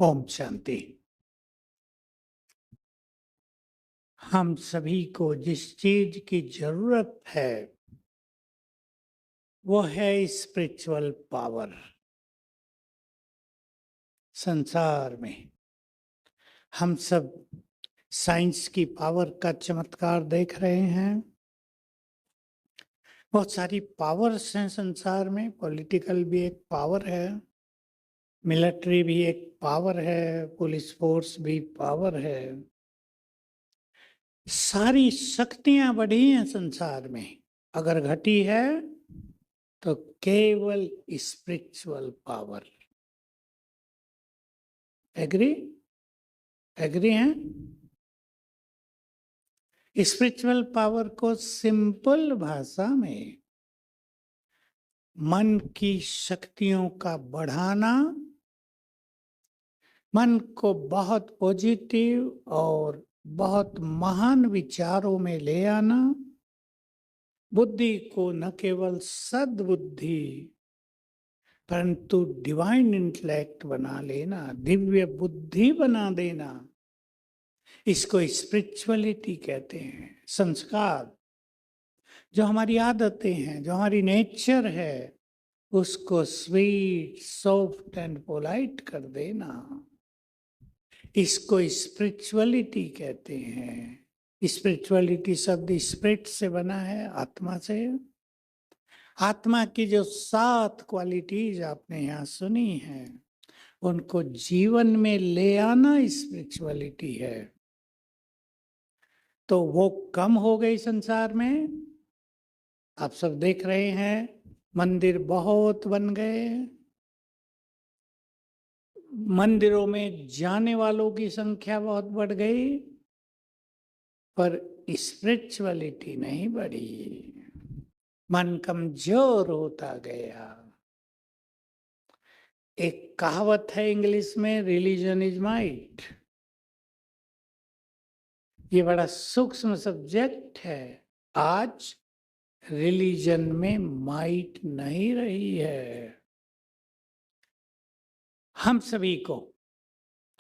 ओम शांति। हम सभी को जिस चीज की जरूरत है वो है स्पिरिचुअल पावर। संसार में हम सब साइंस की पावर का चमत्कार देख रहे हैं। बहुत सारी पावर्स हैं संसार में। पॉलिटिकल भी एक पावर है, मिलिट्री भी एक पावर है, पुलिस फोर्स भी पावर है। सारी शक्तियां बढ़ी हैं संसार में। अगर घटी है तो केवल स्पिरिचुअल पावर। एग्री एग्री हैं? स्पिरिचुअल पावर को सिंपल भाषा में मन की शक्तियों का बढ़ाना, मन को बहुत पॉजिटिव और बहुत महान विचारों में ले आना, बुद्धि को न केवल सद्बुद्धि परंतु डिवाइन इंटेलेक्ट बना लेना, दिव्य बुद्धि बना देना, इसको स्पिरिचुअलिटी कहते हैं। संस्कार, जो हमारी आदतें हैं, जो हमारी नेचर है, उसको स्वीट, सॉफ्ट एंड पोलाइट कर देना, इसको स्पिरिचुअलिटी कहते हैं। स्पिरिचुअलिटी शब्द स्पिरिट से बना है, आत्मा से। आत्मा की जो 7 क्वालिटीज आपने यहाँ सुनी हैं, उनको जीवन में ले आना स्पिरिचुअलिटी है। तो वो कम हो गई संसार में। आप सब देख रहे हैं, मंदिर बहुत बन गए, मंदिरों में जाने वालों की संख्या बहुत बढ़ गई, पर स्पिरिचुअलिटी नहीं बढ़ी। मन कमजोर होता गया। एक कहावत है इंग्लिश में, रिलीजन इज माइट। ये बड़ा सूक्ष्म सब्जेक्ट है। आज रिलीजन में माइट नहीं रही है। हम सभी को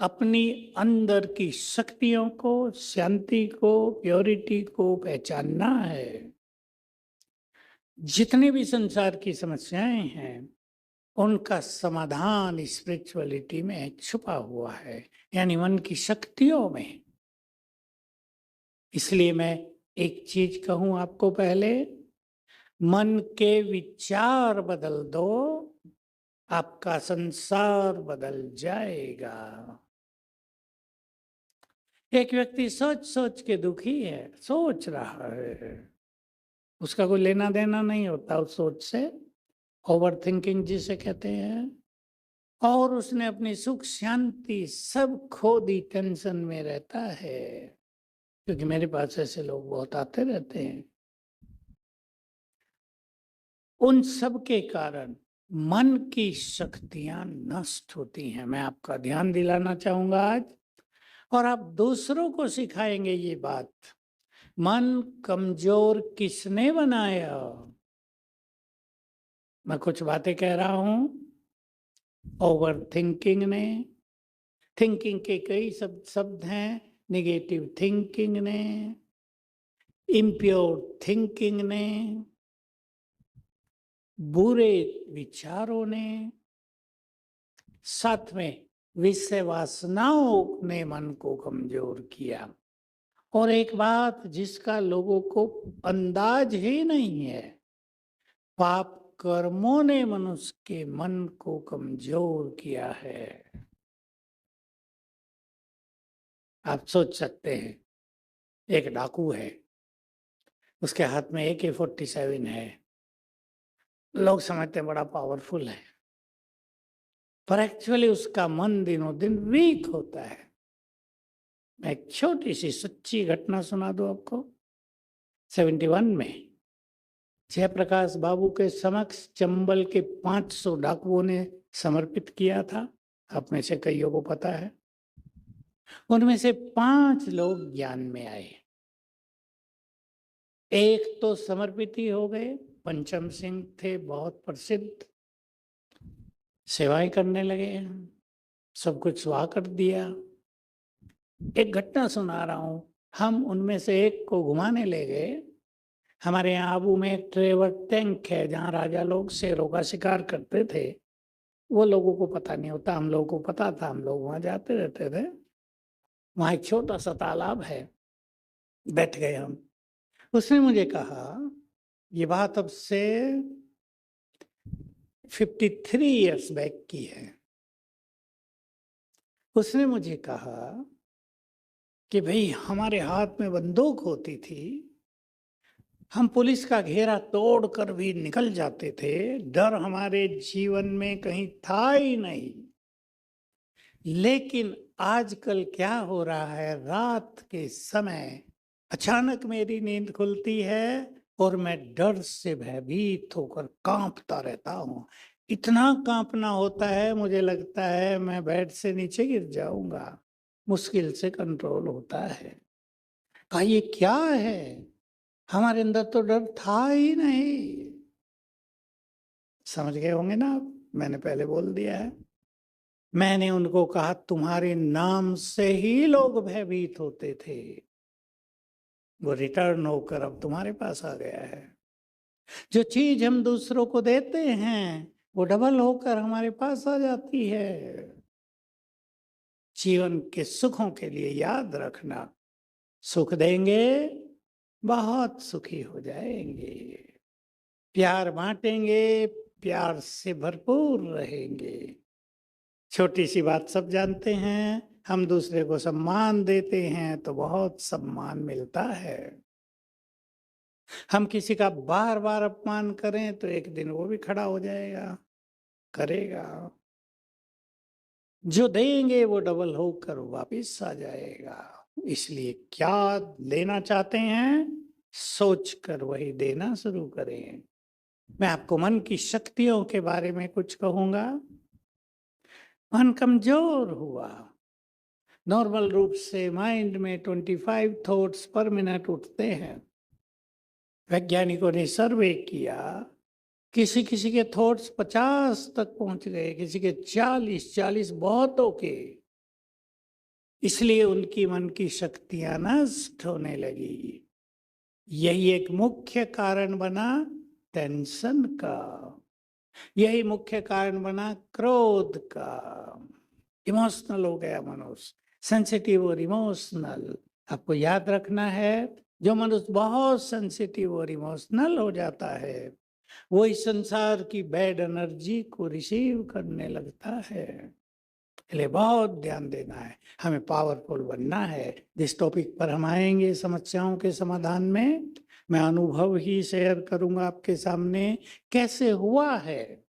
अपनी अंदर की शक्तियों को, शांति को, प्योरिटी को पहचानना है। जितनी भी संसार की समस्याएं हैं, उनका समाधान स्पिरिचुअलिटी में छुपा हुआ है, यानी मन की शक्तियों में। इसलिए मैं एक चीज कहूं आपको पहले, मन के विचार बदल दो, आपका संसार बदल जाएगा। एक व्यक्ति सोच सोच के दुखी है, सोच रहा है, उसका कोई लेना देना नहीं होता उस सोच से, ओवर थिंकिंग जिसे कहते हैं, और उसने अपनी सुख शांति सब खो दी, टेंशन में रहता है। क्योंकि मेरे पास ऐसे लोग बहुत आते रहते हैं। उन सब के कारण मन की शक्तियां नष्ट होती हैं। मैं आपका ध्यान दिलाना चाहूंगा आज, और आप दूसरों को सिखाएंगे ये बात। मन कमजोर किसने बनाया? मैं कुछ बातें कह रहा हूं, ओवर थिंकिंग ने, थिंकिंग के कई शब्द हैं, नेगेटिव थिंकिंग ने, इम्प्योर थिंकिंग ने, बुरे विचारों ने, साथ में विषय वासनाओं ने मन को कमजोर किया। और एक बात जिसका लोगों को अंदाज ही नहीं है, पाप कर्मों ने मनुष्य के मन को कमजोर किया है। आप सोच सकते हैं, एक डाकू है, उसके हाथ में AK-47 है, लोग समझते हैं बड़ा पावरफुल है, पर एक्चुअली उसका मन दिनों दिन वीक होता है। मैं एक छोटी सी सच्ची घटना सुना दूं आपको। 71 में जयप्रकाश बाबू के समक्ष चंबल के 500 डाकुओं ने समर्पित किया था। आप में से कईयों को पता है। उनमें से 5 लोग ज्ञान में आए। एक तो समर्पित ही हो गए, पंचम सिंह थे, बहुत प्रसिद्ध, सेवाएं करने लगे। सब कुछ स्वाह कर दिया। एक घटना सुना रहा हूं, हम उनमें से एक को घुमाने ले गए। हमारे यहाँ आबू में एक ट्रेवर टैंक है जहाँ राजा लोग शेरों का शिकार करते थे। वो लोगों को पता नहीं होता, हम लोगों को पता था, हम लोग वहां जाते रहते थे। वहां एक छोटा सा तालाब है, बैठ गए हम। उसने मुझे कहा, ये बात अब से 53 इयर्स बैक की है। उसने मुझे कहा कि भाई हमारे हाथ में बंदूक होती थी, हम पुलिस का घेरा तोड़कर भी निकल जाते थे, डर हमारे जीवन में कहीं था ही नहीं। लेकिन आजकल क्या हो रहा है, रात के समय अचानक मेरी नींद खुलती है और मैं डर से भयभीत होकर कांपता रहता हूँ। इतना कांपना होता है, मुझे लगता है मैं बेड से नीचे गिर जाऊंगा। मुश्किल से कंट्रोल होता है। कहा ये क्या है, हमारे अंदर तो डर था ही नहीं। समझ गए होंगे ना आप, मैंने पहले बोल दिया है। मैंने उनको कहा, तुम्हारे नाम से ही लोग भयभीत होते थे, वो रिटर्न होकर अब तुम्हारे पास आ गया है। जो चीज हम दूसरों को देते हैं वो डबल होकर हमारे पास आ जाती है। जीवन के सुखों के लिए याद रखना, सुख देंगे बहुत सुखी हो जाएंगे, प्यार बांटेंगे प्यार से भरपूर रहेंगे। छोटी सी बात सब जानते हैं, हम दूसरे को सम्मान देते हैं तो बहुत सम्मान मिलता है। हम किसी का बार बार अपमान करें तो एक दिन वो भी खड़ा हो जाएगा, करेगा। जो देंगे वो डबल होकर वापिस आ जाएगा। इसलिए क्या लेना चाहते हैं, सोच कर वही देना शुरू करें। मैं आपको मन की शक्तियों के बारे में कुछ कहूंगा। मन कमजोर हुआ, नॉर्मल रूप से माइंड में 25 थॉट्स पर मिनट उठते हैं। वैज्ञानिकों ने सर्वे किया, किसी किसी के थॉट्स 50 तक पहुंच गए, किसी के 40 बहुतों के। इसलिए उनकी मन की शक्तियां नष्ट होने लगी। यही एक मुख्य कारण बना टेंशन का, यही मुख्य कारण बना क्रोध का। इमोशनल हो गया मनुष्य, सेंसिटिव और इमोशनल। आपको याद रखना है, जो मनुष्य बहुत सेंसिटिव और इमोशनल हो जाता है वो इस संसार की बैड एनर्जी को रिसीव करने लगता है। इसलिए बहुत ध्यान देना है, हमें पावरफुल बनना है। जिस टॉपिक पर हम आएंगे समस्याओं के समाधान में, मैं अनुभव ही शेयर करूंगा आपके सामने। कैसे हुआ है,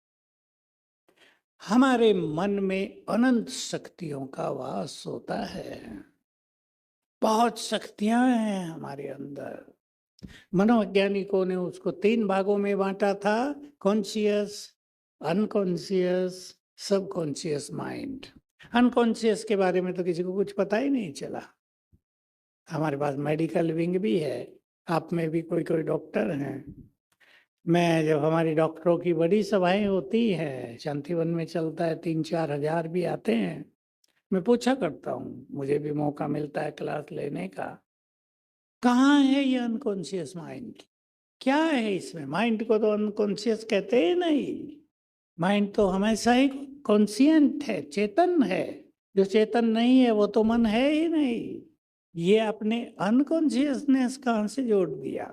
हमारे मन में अनंत शक्तियों का वास होता है। बहुत शक्तियां हैं हमारे अंदर। मनोवैज्ञानिकों ने उसको 3 भागों में बांटा था, conscious, unconscious, subconscious mind. Unconscious के बारे में तो किसी को कुछ पता ही नहीं चला। हमारे पास मेडिकल विंग भी है, आप में भी कोई कोई डॉक्टर हैं। मैं जब हमारी डॉक्टरों की बड़ी सभाएं होती है, शांतिवन में चलता है, 3-4 हजार भी आते हैं, मैं पूछा करता हूँ, मुझे भी मौका मिलता है क्लास लेने का, कहाँ है ये अनकॉन्शियस माइंड, क्या है इसमें। माइंड को तो अनकॉन्शियस कहते ही नहीं, माइंड तो हमेशा ही कॉन्शियंट है, चेतन है। जो चेतन नहीं है वो तो मन है ही नहीं। ये अपने अनकॉन्शियसनेस कहाँ से जोड़ दिया।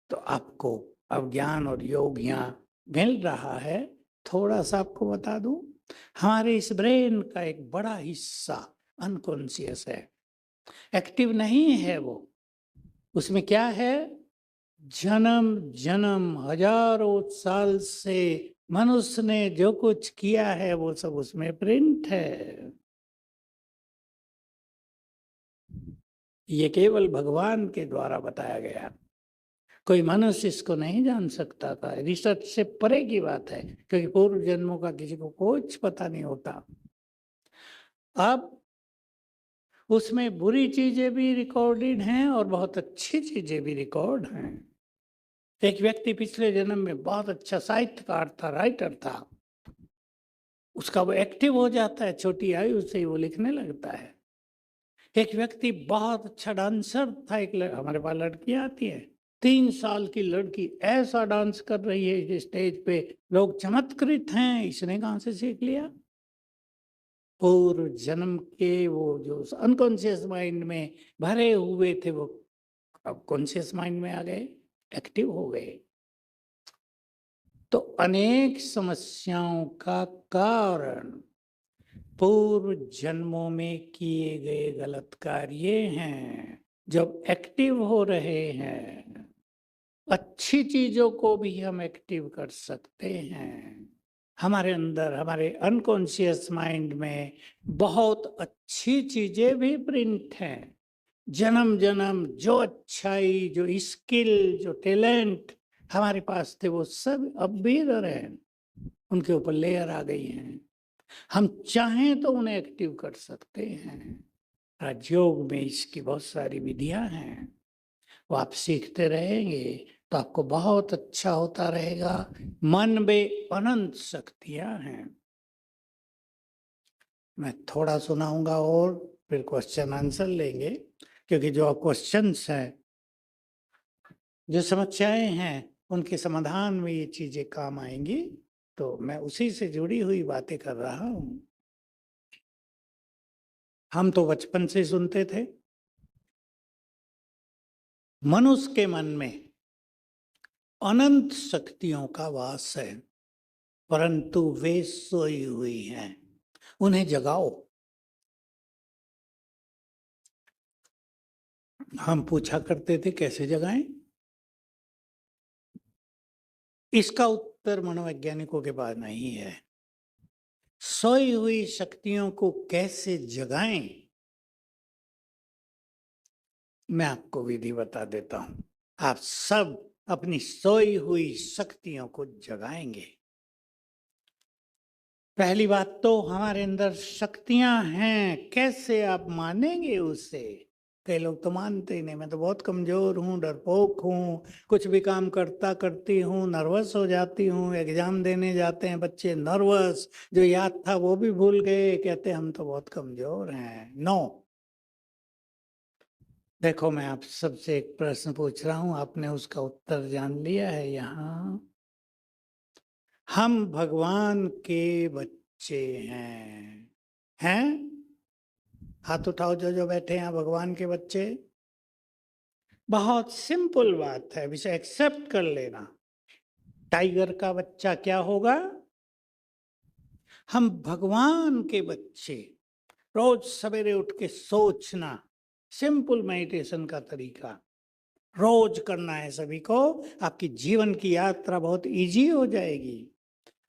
तो आपको अब ज्ञान और योग यहाँ मिल रहा है। थोड़ा सा आपको बता दूं, हमारे इस ब्रेन का एक बड़ा हिस्सा अनकॉन्शियस है, एक्टिव नहीं है वो। उसमें क्या है, जन्म जन्म हजारों साल से मनुष्य ने जो कुछ किया है वो सब उसमें प्रिंट है। ये केवल भगवान के द्वारा बताया गया, कोई मनुष्य इसको नहीं जान सकता था। रिसर्च से परे की बात है, क्योंकि पूर्व जन्मों का किसी को कुछ पता नहीं होता। अब उसमें बुरी चीजें भी रिकॉर्डेड हैं और बहुत अच्छी चीजें भी रिकॉर्ड हैं। एक व्यक्ति पिछले जन्म में बहुत अच्छा साहित्यकार था, राइटर था। उसका वो एक्टिव हो जाता है, छोटी आयु से ही वो लिखने लगता है। एक व्यक्ति बहुत अच्छा डांसर था, हमारे पास लड़कियां आती है, 3 साल की लड़की ऐसा डांस कर रही है स्टेज पे, लोग चमत्कृत हैं, इसने कहां से सीख लिया? पूर्व जन्म के वो जो अनकॉन्शियस माइंड में भरे हुए थे, वो अब कॉन्शियस माइंड में आ गए, एक्टिव हो गए। तो अनेक समस्याओं का कारण पूर्व जन्मों में किए गए गलत कार्य हैं। जब एक्टिव हो रहे हैं, अच्छी चीजों को भी हम एक्टिव कर सकते हैं। हमारे अंदर, हमारे अनकॉन्शियस माइंड में बहुत अच्छी चीजें भी प्रिंट हैं। जन्म जन्म जो अच्छाई, जो स्किल, जो टैलेंट हमारे पास थे, वो सब अब भी इधर हैं, उनके ऊपर लेयर आ गई हैं। हम चाहें तो उन्हें एक्टिव कर सकते हैं। राजयोग में इसकी बहुत सारी विधियां हैं, वो आप सीखते रहेंगे तो आपको बहुत अच्छा होता रहेगा। मन में अनंत शक्तियां हैं। मैं थोड़ा सुनाऊंगा और फिर क्वेश्चन आंसर लेंगे, क्योंकि जो क्वेश्चंस हैं, जो समस्याएं हैं, उनके समाधान में ये चीजें काम आएंगी। तो मैं उसी से जुड़ी हुई बातें कर रहा हूं। हम तो बचपन से सुनते थे, मनुष्य के मन में अनंत शक्तियों का वास है, परंतु वे सोई हुई हैं, उन्हें जगाओ। हम पूछा करते थे कैसे जगाएं? इसका उत्तर मनोवैज्ञानिकों के पास नहीं है। सोई हुई शक्तियों को कैसे जगाएं, मैं आपको विधि बता देता हूं। आप सब अपनी सोई हुई शक्तियों को जगाएंगे। पहली बात तो हमारे अंदर शक्तियां हैं, कैसे आप मानेंगे उसे? कई लोग तो मानते ही नहीं, मैं तो बहुत कमजोर हूँ, डरपोक हूँ, कुछ भी काम करता करती हूँ नर्वस हो जाती हूँ। एग्जाम देने जाते हैं बच्चे नर्वस, जो याद था वो भी भूल गए, कहते हम तो बहुत कमजोर हैं। नो, देखो मैं आप सबसे एक प्रश्न पूछ रहा हूं, आपने उसका उत्तर जान लिया है। यहाँ हम भगवान के बच्चे हैं? हाथ उठाओ जो जो बैठे हैं भगवान के बच्चे। बहुत सिंपल बात है, इसे एक्सेप्ट कर लेना। टाइगर का बच्चा क्या होगा? हम भगवान के बच्चे। रोज सवेरे उठ के सोचना, सिंपल मेडिटेशन का तरीका रोज करना है सभी को। आपकी जीवन की यात्रा बहुत इजी हो जाएगी।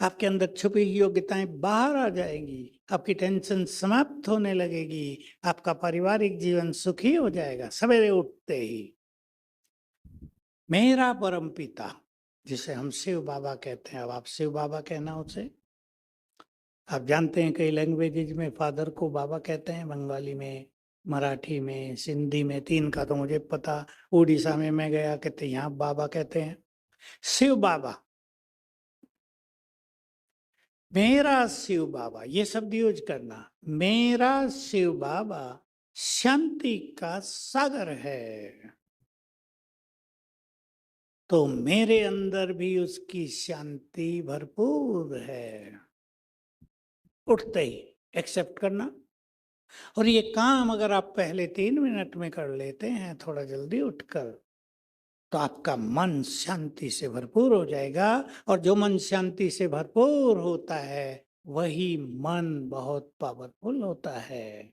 आपके अंदर छुपी हुई योग्यताएं बाहर आ जाएंगी, आपकी टेंशन समाप्त होने लगेगी, आपका पारिवारिक जीवन सुखी हो जाएगा। सवेरे उठते ही मेरा परम पिता, जिसे हम शिव बाबा कहते हैं, अब आप शिव बाबा कहना उसे। आप जानते हैं कई लैंग्वेजेज में फादर को बाबा कहते हैं, बंगाली में, मराठी में, सिंधी में, 3 का तो मुझे पता। उड़ीसा में मैं गया, कहते यहाँ बाबा कहते हैं। शिव बाबा, मेरा शिव बाबा, ये शब्द यूज करना। मेरा शिव बाबा शांति का सागर है, तो मेरे अंदर भी उसकी शांति भरपूर है। उठते ही एक्सेप्ट करना। और ये काम अगर आप पहले 3 मिनट में कर लेते हैं, थोड़ा जल्दी उठकर, तो आपका मन शांति से भरपूर हो जाएगा। और जो मन शांति से भरपूर होता है, वही मन बहुत पावरफुल होता है।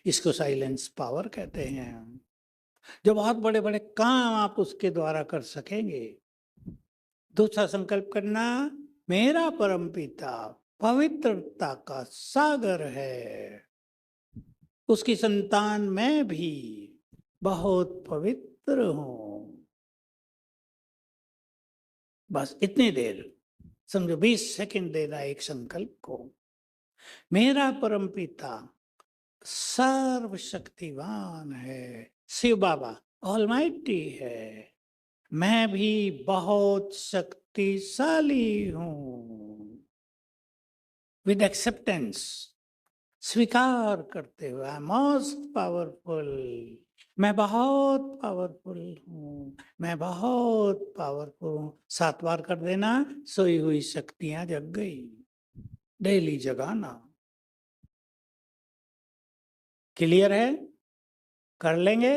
इसको साइलेंस पावर कहते हैं। जो बहुत बड़े बड़े काम आप उसके द्वारा कर सकेंगे। दूसरा संकल्प करना, मेरा परमपिता पवित्रता का सागर है, उसकी संतान मैं भी बहुत पवित्र हूं। बस इतनी देर समझो, 20 सेकंड देना एक संकल्प को। मेरा परमपिता सर्वशक्तिवान है, शिव बाबा ऑलमाइटी है, मैं भी बहुत शक्तिशाली हूं। विद एक्सेप्टेंस, स्वीकार करते हुए, आई एम मोस्ट पावरफुल, मैं बहुत पावरफुल हूँ, मैं बहुत पावरफुल हूँ। 7 बार कर देना, सोई हुई शक्तियां जग गई। डेली जगाना। क्लियर है? कर लेंगे?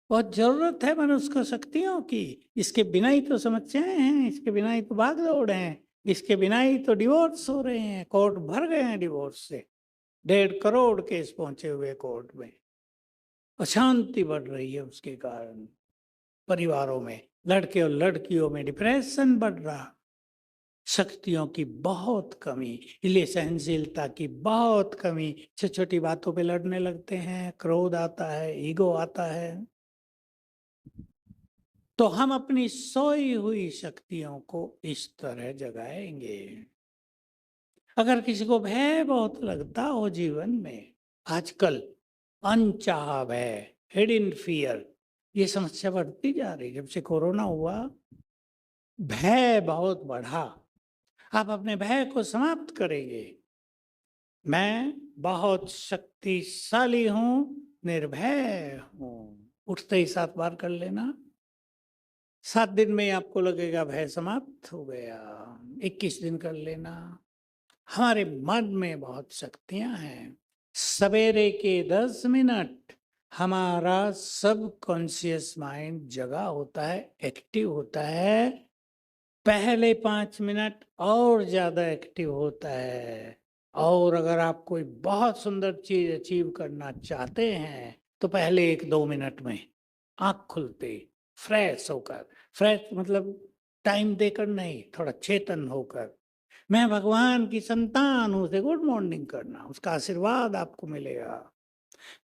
बहुत जरूरत है मनुष्य को शक्तियों की। इसके बिना ही तो समस्याएं हैं, इसके बिना ही तो भाग दौड़ है, इसके बिना ही तो डिवोर्स हो रहे हैं, कोर्ट भर गए हैं डिवोर्स से। 1.5 करोड़ केस पहुंचे हुए कोर्ट में। अशांति बढ़ रही है उसके कारण। परिवारों में, लड़के और लड़कियों में डिप्रेशन बढ़ रहा, शक्तियों की बहुत कमी, इसलिए सहनशीलता की बहुत कमी। छोटी छोटी बातों पे लड़ने लगते हैं, क्रोध आता है, ईगो आता है। तो हम अपनी सोई हुई शक्तियों को इस तरह जगाएंगे। अगर किसी को भय बहुत लगता हो जीवन में, आजकल अनचाहा भय, हिडन फियर, ये समस्या बढ़ती जा रही। जब से कोरोना हुआ, भय बहुत बढ़ा। आप अपने भय को समाप्त करेंगे। मैं बहुत शक्तिशाली हूं, निर्भय हूं। उठते ही 7 बार कर लेना। 7 दिन में आपको लगेगा भय समाप्त हो गया। 21 दिन कर लेना। हमारे मन में बहुत शक्तियां हैं। सवेरे के 10 मिनट हमारा सब कॉन्शियस माइंड जगा होता है, एक्टिव होता है। पहले 5 मिनट और ज्यादा एक्टिव होता है। और अगर आप कोई बहुत सुंदर चीज अचीव करना चाहते हैं तो पहले 1-2 मिनट में आंख खुलते फ्रेश होकर, फ्रेश मतलब टाइम देकर नहीं, थोड़ा चेतन होकर, मैं भगवान की संतान हूं से गुड मॉर्निंग करना, उसका आशीर्वाद आपको मिलेगा।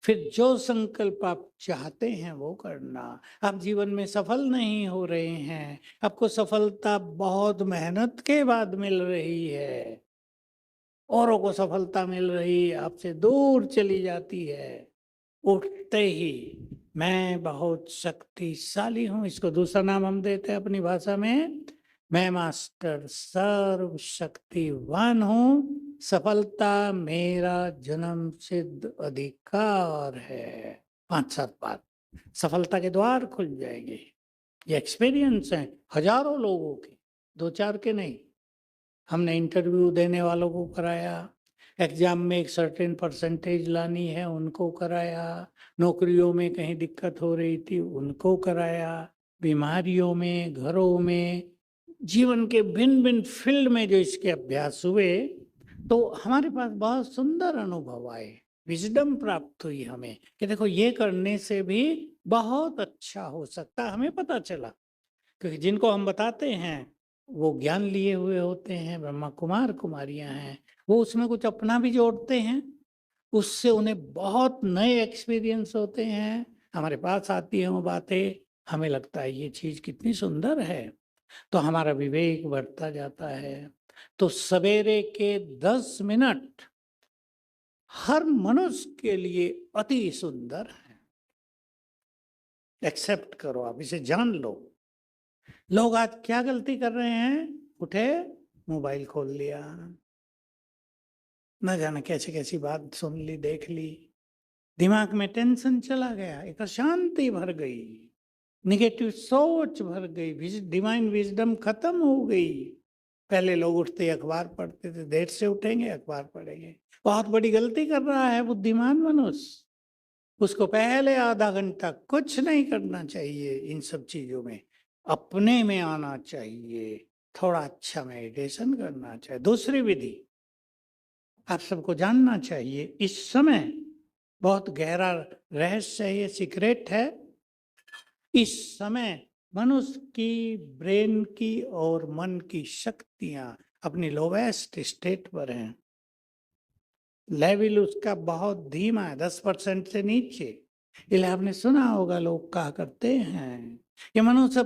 फिर जो संकल्प आप चाहते हैं वो करना। आप जीवन में सफल नहीं हो रहे हैं, आपको सफलता बहुत मेहनत के बाद मिल रही है, औरों को सफलता मिल रही है, आपसे दूर चली जाती है। उठते ही मैं बहुत शक्तिशाली हूं, इसको दूसरा नाम हम देते हैं अपनी भाषा में, मैं मास्टर सर्वशक्तिवान हूं, सफलता मेरा जन्म सिद्ध अधिकार है। 5-7 बार सफलता के द्वार खुल जाएंगे। ये एक्सपीरियंस है हजारों लोगों के, 2-4 के नहीं। हमने इंटरव्यू देने वालों को कराया, एग्जाम में एक सर्टेन परसेंटेज लानी है उनको कराया, नौकरियों में कहीं दिक्कत हो रही थी उनको कराया, बीमारियों में, घरों में, जीवन के भिन्न भिन्न फील्ड में जो इसके अभ्यास हुए, तो हमारे पास बहुत सुंदर अनुभव आए। विजडम प्राप्त हुई हमें कि देखो ये करने से भी बहुत अच्छा हो सकता, हमें पता चला। क्योंकि जिनको हम बताते हैं वो ज्ञान लिए हुए होते हैं, ब्रह्मा कुमार कुमारियां हैं, वो उसमें कुछ अपना भी जोड़ते हैं, उससे उन्हें बहुत नए एक्सपीरियंस होते हैं। हमारे पास आती हैं वो बातें, हमें लगता है ये चीज कितनी सुंदर है, तो हमारा विवेक बढ़ता जाता है। तो सवेरे के 10 मिनट हर मनुष्य के लिए अति सुंदर है। एक्सेप्ट करो, आप इसे जान लो। लोग आज क्या गलती कर रहे हैं, उठे मोबाइल खोल लिया, न जाने कैसी कैसी बात सुन ली, देख ली, दिमाग में टेंशन चला गया, एक अशांति भर गई, निगेटिव सोच भर गई, डिवाइन विजडम खत्म हो गई। पहले लोग उठते अखबार पढ़ते थे, देर से उठेंगे अखबार पढ़ेंगे। बहुत बड़ी गलती कर रहा है बुद्धिमान मनुष्य। उसको पहले आधा घंटा कुछ नहीं करना चाहिए, इन सब चीजों में अपने में आना चाहिए, थोड़ा अच्छा मेडिटेशन करना चाहिए। दूसरी विधि आप सबको जानना चाहिए, इस समय बहुत गहरा रहस्य है, ये सीक्रेट है। इस समय मनुष्य की ब्रेन की और मन की शक्तियां अपनी लोवेस्ट स्टेट पर हैं। लेवल उसका बहुत धीमा है, 10% से नीचे। इसलिए आपने सुना होगा, लोग कहा करते हैं कि मनुष्य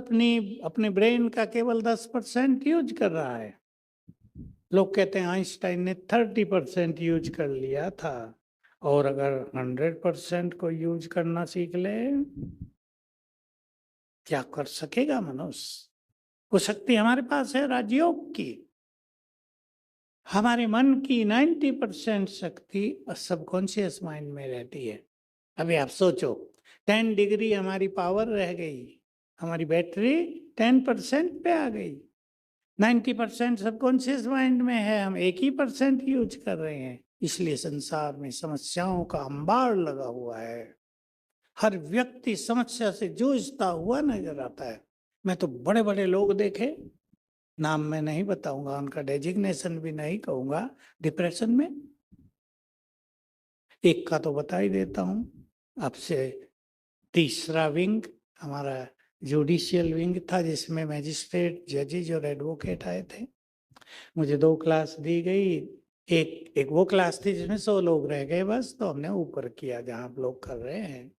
अपने ब्रेन का केवल 10% यूज कर रहा है। लोग कहते हैं आइंस्टाइन ने 30% यूज कर लिया था, और अगर 100% को यूज करना सीख ले, क्या कर सकेगा मनुष्य? वो शक्ति हमारे पास है राजयोग की। हमारे मन की 90% शक्ति सबकॉन्शियस माइंड में रहती है। अभी आप सोचो, 10 डिग्री हमारी पावर रह गई, हमारी बैटरी 10% पे आ गई। 90% सबकॉन्शियस माइंड में है, हम 1% यूज कर रहे हैं। इसलिए संसार में समस्याओं का अंबार लगा हुआ है। हर व्यक्ति समस्या से जूझता हुआ नजर आता है। मैं तो बड़े बड़े लोग देखे, नाम मैं नहीं बताऊंगा, उनका डेजिग्नेशन भी नहीं कहूंगा, डिप्रेशन में। एक का तो बता ही देता हूं आपसे। तीसरा विंग हमारा जुडिशियल विंग था, जिसमें मैजिस्ट्रेट, जजेज और एडवोकेट आए थे। मुझे 2 क्लास दी गई। एक वो क्लास थी जिसमें 100 लोग रह गए बस, तो हमने ऊपर किया जहां आप लोग कर रहे हैं।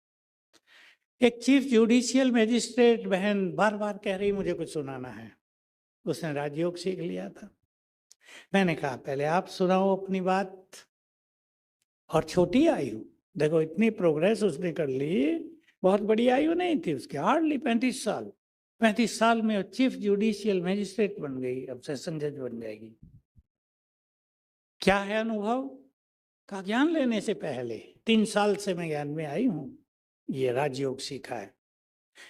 एक चीफ जुडिशियल मैजिस्ट्रेट बहन बार बार कह रही मुझे कुछ सुनाना है। उसने राजयोग सीख लिया था। मैंने कहा पहले आप सुनाओ अपनी बात। और छोटी आयु, देखो इतनी प्रोग्रेस उसने कर ली, बहुत बड़ी आयु नहीं थी उसकी, हार्डली 35 साल। 35 साल में चीफ जुडिशियल मैजिस्ट्रेट बन गई, अब सेशन जज बन जाएगी। क्या है अनुभव का? ज्ञान लेने से पहले 3 साल से मैं ज्ञान में आई हूं, ये राजयोग सीखा है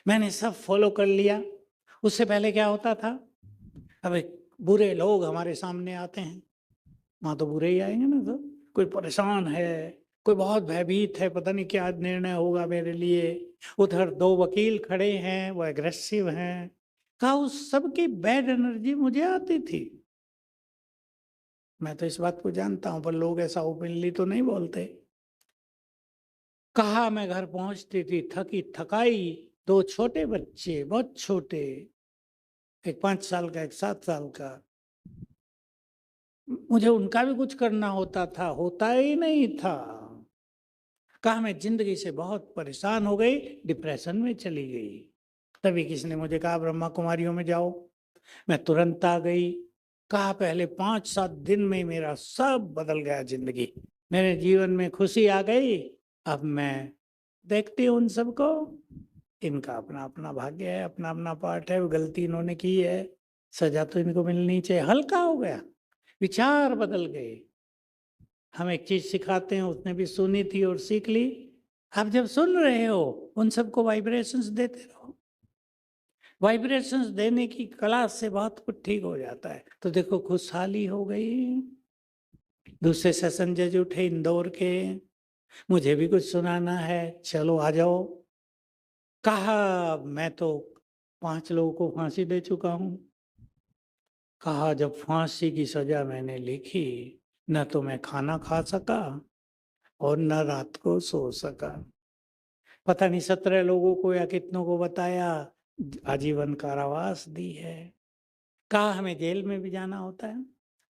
मैंने, सब फॉलो कर लिया। उससे पहले क्या होता था, अब बुरे लोग हमारे सामने आते हैं, वहां तो बुरे ही आएंगे ना। तो कोई परेशान है, कोई बहुत भयभीत है, पता नहीं क्या निर्णय होगा मेरे लिए। उधर 2 वकील खड़े हैं, वो एग्रेसिव हैं। कहा उस सबकी बैड एनर्जी मुझे आती थी। मैं तो इस बात को जानता हूं, पर लोग ऐसा ओपनली तो नहीं बोलते। कहा मैं घर पहुंचती थी थकी थकाई, 2 छोटे बच्चे, बहुत छोटे, एक 5 साल का, एक 7 साल का। मुझे उनका भी कुछ करना होता था, होता ही नहीं था। कहा मैं जिंदगी से बहुत परेशान हो गई, डिप्रेशन में चली गई। तभी किसी ने मुझे कहा ब्रह्मा कुमारियों में जाओ, मैं तुरंत आ गई। कहा पहले 5-7 दिन में मेरा सब बदल गया, जिंदगी, मेरे जीवन में खुशी आ गई। अब मैं देखती हूँ उन सबको, इनका अपना अपना भाग्य है, अपना अपना पार्ट है, वो गलती इन्होंने की है, सजा तो इनको मिलनी चाहिए। हल्का हो गया, विचार बदल गए। हम एक चीज सिखाते हैं, उसने भी सुनी थी और सीख ली। आप जब सुन रहे हो उन सबको वाइब्रेशंस देते रहो। वाइब्रेशंस देने की कला से बहुत कुछ ठीक हो जाता है। तो देखो खुशहाली हो गई। दूसरे सेशन जज उठे इंदौर के, मुझे भी कुछ सुनाना है, चलो आ जाओ। कहा मैं तो 5 लोगों को फांसी दे चुका हूं। कहा जब फांसी की सजा मैंने लिखी, न तो मैं खाना खा सका और न रात को सो सका। पता नहीं 17 लोगों को या कितनों को बताया, आजीवन कारावास दी है। कहा हमें जेल में भी जाना होता है।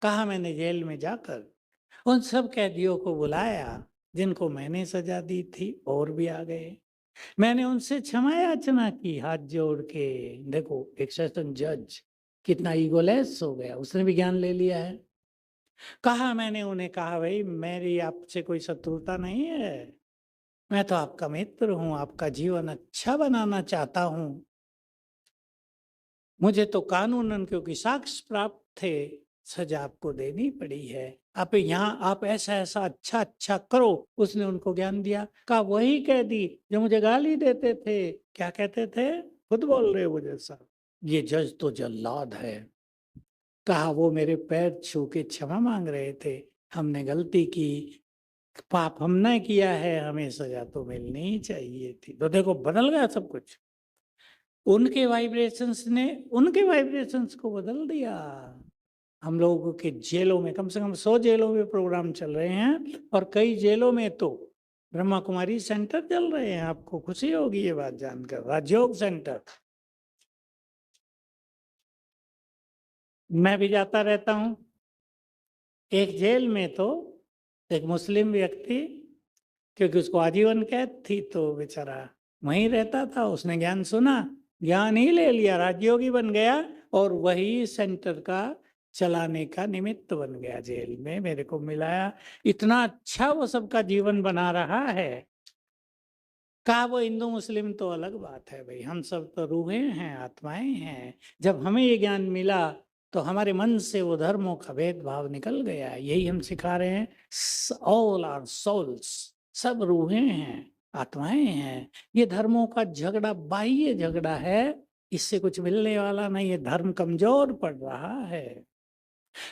कहा मैंने जेल में जाकर उन सब कैदियों को बुलाया जिनको मैंने सजा दी थी, और भी आ गए। मैंने उनसे क्षमा याचना की हाथ जोड़ के। देखो एक सेशन जज कितना ईगोलेस हो गया, उसने भी ज्ञान ले लिया है। कहा मैंने उन्हें, कहा भाई मेरी आपसे कोई शत्रुता नहीं है, मैं तो आपका मित्र हूं, आपका जीवन अच्छा बनाना चाहता हूं। मुझे तो कानूनन क्योंकि साक्ष्य प्राप्त थे, सजा आपको देनी पड़ी है। आप यहाँ आप ऐसा ऐसा अच्छा अच्छा करो। उसने उनको ज्ञान दिया। कहा वही कह दी जो मुझे गाली देते थे, क्या कहते थे, खुद बोल रहे हो मुझे साहब, ये जज तो जल्लाद है। कहा वो मेरे पैर छू के क्षमा मांग रहे थे, हमने गलती की, पाप हमने किया है, हमें सजा तो मिलनी ही चाहिए थी। तो देखो बदल गया सब कुछ। उनके वाइब्रेशंस ने उनके वाइब्रेशंस को बदल दिया। हम लोगों के जेलों में कम से कम 100 जेलों में प्रोग्राम चल रहे हैं, और कई जेलों में तो ब्रह्मा कुमारी सेंटर चल रहे हैं। आपको खुशी होगी ये बात जानकर, राजयोग सेंटर। मैं भी जाता रहता हूं। एक जेल में तो एक मुस्लिम व्यक्ति, क्योंकि उसको आजीवन कैद थी, तो बेचारा वहीं रहता था। उसने ज्ञान सुना, ज्ञान ही ले लिया, राजयोगी बन गया, और वही सेंटर का चलाने का निमित्त बन गया। जेल में मेरे को मिलाया, इतना अच्छा वो सबका जीवन बना रहा है। कहा वो हिंदू मुस्लिम तो अलग बात है भाई, हम सब तो रूहें हैं, आत्माएं हैं। जब हमें ये ज्ञान मिला तो हमारे मन से वो धर्मों का भेदभाव निकल गया है। यही हम सिखा रहे हैं, ऑल आर सोल्स, सब रूहें हैं, आत्माएं हैं। ये धर्मों का झगड़ा बाह्य झगड़ा है, इससे कुछ मिलने वाला नहीं है, धर्म कमजोर पड़ रहा है।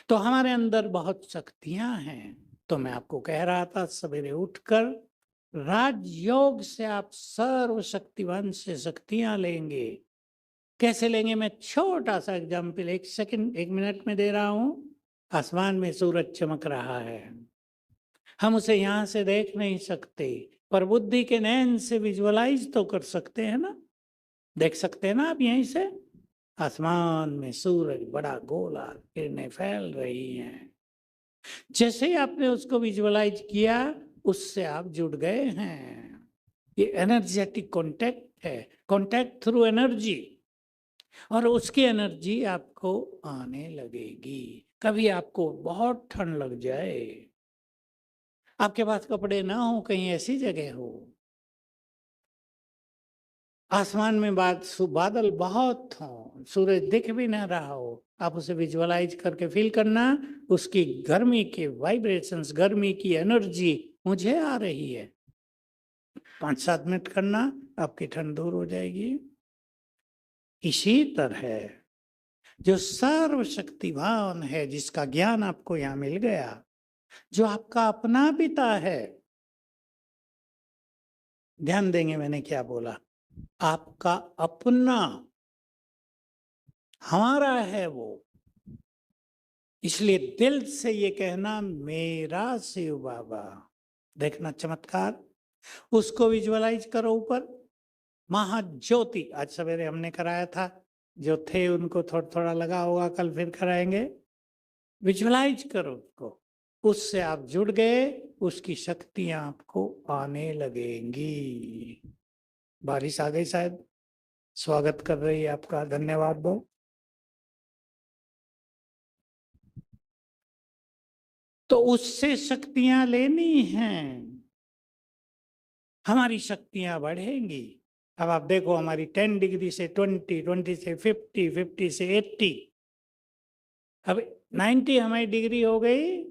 तो हमारे अंदर बहुत शक्तियां हैं। तो मैं आपको कह रहा था सवेरे उठकर राजयोग से आप सर्वशक्तिवान से शक्तियां लेंगे। कैसे लेंगे? मैं छोटा सा एग्जाम्पल 1 मिनट में दे रहा हूं। आसमान में सूरज चमक रहा है, हम उसे यहां से देख नहीं सकते, पर बुद्धि के नैन से विजुअलाइज तो कर सकते हैं ना। देख सकते हैं ना आप यहीं से, आसमान में सूरज बड़ा गोला, किरणें फैल रही हैं। जैसे ही आपने उसको विजुअलाइज किया, उससे आप जुड़ गए हैं। ये एनर्जेटिक कांटेक्ट है, कांटेक्ट थ्रू एनर्जी, और उसकी एनर्जी आपको आने लगेगी। कभी आपको बहुत ठंड लग जाए, आपके पास कपड़े ना हो, कहीं ऐसी जगह हो, आसमान में बादल बहुत हो, सूरज दिख भी ना रहा हो, आप उसे विजुअलाइज करके फील करना, उसकी गर्मी के वाइब्रेशंस, गर्मी की एनर्जी मुझे आ रही है। 5-7 मिनट करना, आपकी ठंड दूर हो जाएगी। इसी तरह जो सर्वशक्तिवान है, जिसका ज्ञान आपको यहाँ मिल गया, जो आपका अपना पिता है, ध्यान देंगे मैंने क्या बोला, आपका अपना, हमारा है वो। इसलिए दिल से ये कहना, मेरा शिव बाबा। देखना चमत्कार, उसको विजुअलाइज करो ऊपर, महाज्योति। आज सवेरे हमने कराया था, जो थे उनको थोड़ा थोड़ा लगा होगा, कल फिर कराएंगे। विजुअलाइज करो उसको, उससे आप जुड़ गए, उसकी शक्तियां आपको आने लगेंगी। बारिश आ गई शायद, स्वागत कर रही है आपका, धन्यवाद बहुत। तो उससे शक्तियां लेनी हैं, हमारी शक्तियां बढ़ेंगी। अब आप देखो, हमारी 10 डिग्री से 20, 20 से 50, 50 से 80, अब 90 हमारी डिग्री हो गई,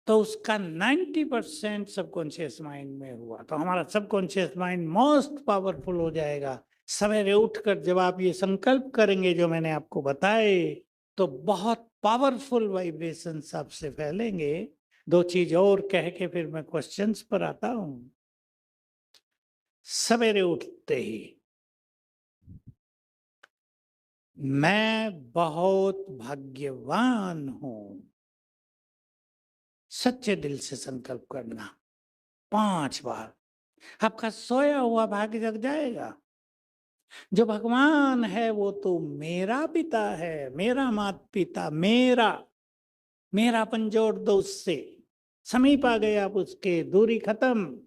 तो उसका 90% सबकॉन्शियस माइंड में हुआ। तो हमारा सबकॉन्शियस माइंड मोस्ट पावरफुल हो जाएगा। सवेरे उठकर जब आप ये संकल्प करेंगे जो मैंने आपको बताए, तो बहुत पावरफुल वाइब्रेशंस आपसे फैलेंगे। 2 चीज और कह के फिर मैं क्वेश्चंस पर आता हूं। सवेरे उठते ही मैं बहुत भाग्यवान हूं, सच्चे दिल से संकल्प करना 5 बार, आपका सोया हुआ भाग्य जग जाएगा। जो भगवान है वो तो मेरा पिता है, मेरा माता पिता, मेरापन जोड़ दो उससे, समीप आ गए आप उसके, दूरी खत्म,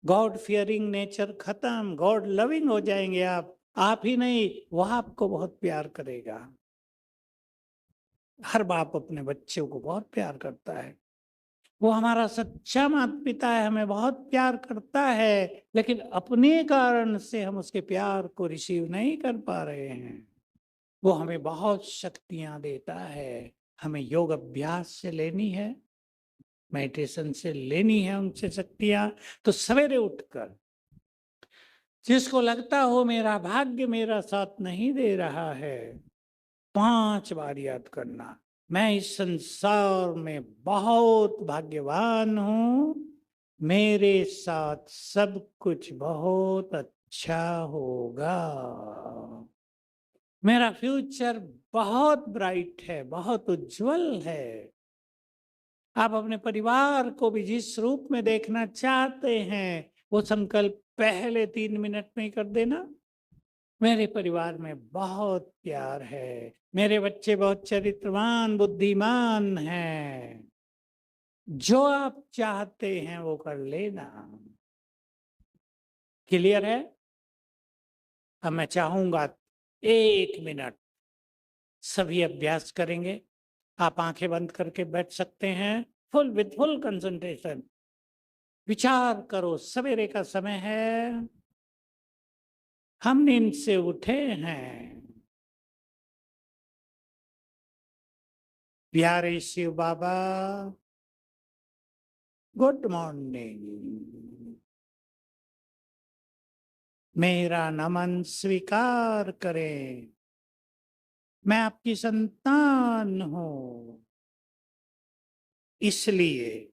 गॉड फियरिंग नेचर खत्म, गॉड लविंग हो जाएंगे आप ही नहीं, वह आपको बहुत प्यार करेगा। हर बाप अपने बच्चों को बहुत प्यार करता है, वो हमारा सच्चा माता पिता है, हमें बहुत प्यार करता है, लेकिन अपने कारण से हम उसके प्यार को रिसीव नहीं कर पा रहे हैं। वो हमें बहुत शक्तियां देता है, हमें योग अभ्यास से लेनी है, मेडिटेशन से लेनी है उनसे शक्तियां। तो सवेरे उठकर जिसको लगता हो मेरा भाग्य मेरा साथ नहीं दे रहा है, 5 बार याद करना, मैं इस संसार में बहुत भाग्यवान हूं, मेरे साथ सब कुछ बहुत अच्छा होगा, मेरा फ्यूचर बहुत ब्राइट है, बहुत उज्जवल है। आप अपने परिवार को भी जिस रूप में देखना चाहते हैं, वो संकल्प पहले 3 मिनट में ही कर देना। मेरे परिवार में बहुत प्यार है, मेरे बच्चे बहुत चरित्रवान बुद्धिमान हैं, जो आप चाहते हैं वो कर लेना। क्लियर है? अब मैं चाहूंगा 1 मिनट सभी अभ्यास करेंगे। आप आंखें बंद करके बैठ सकते हैं, विथ फुल कंसंट्रेशन। विचार करो, सवेरे का समय है, हम नींद से उठे हैं, प्यारे शिव बाबा, गुड मॉर्निंग। मेरा नमन स्वीकार करें। मैं आपकी संतान हूं, इसलिए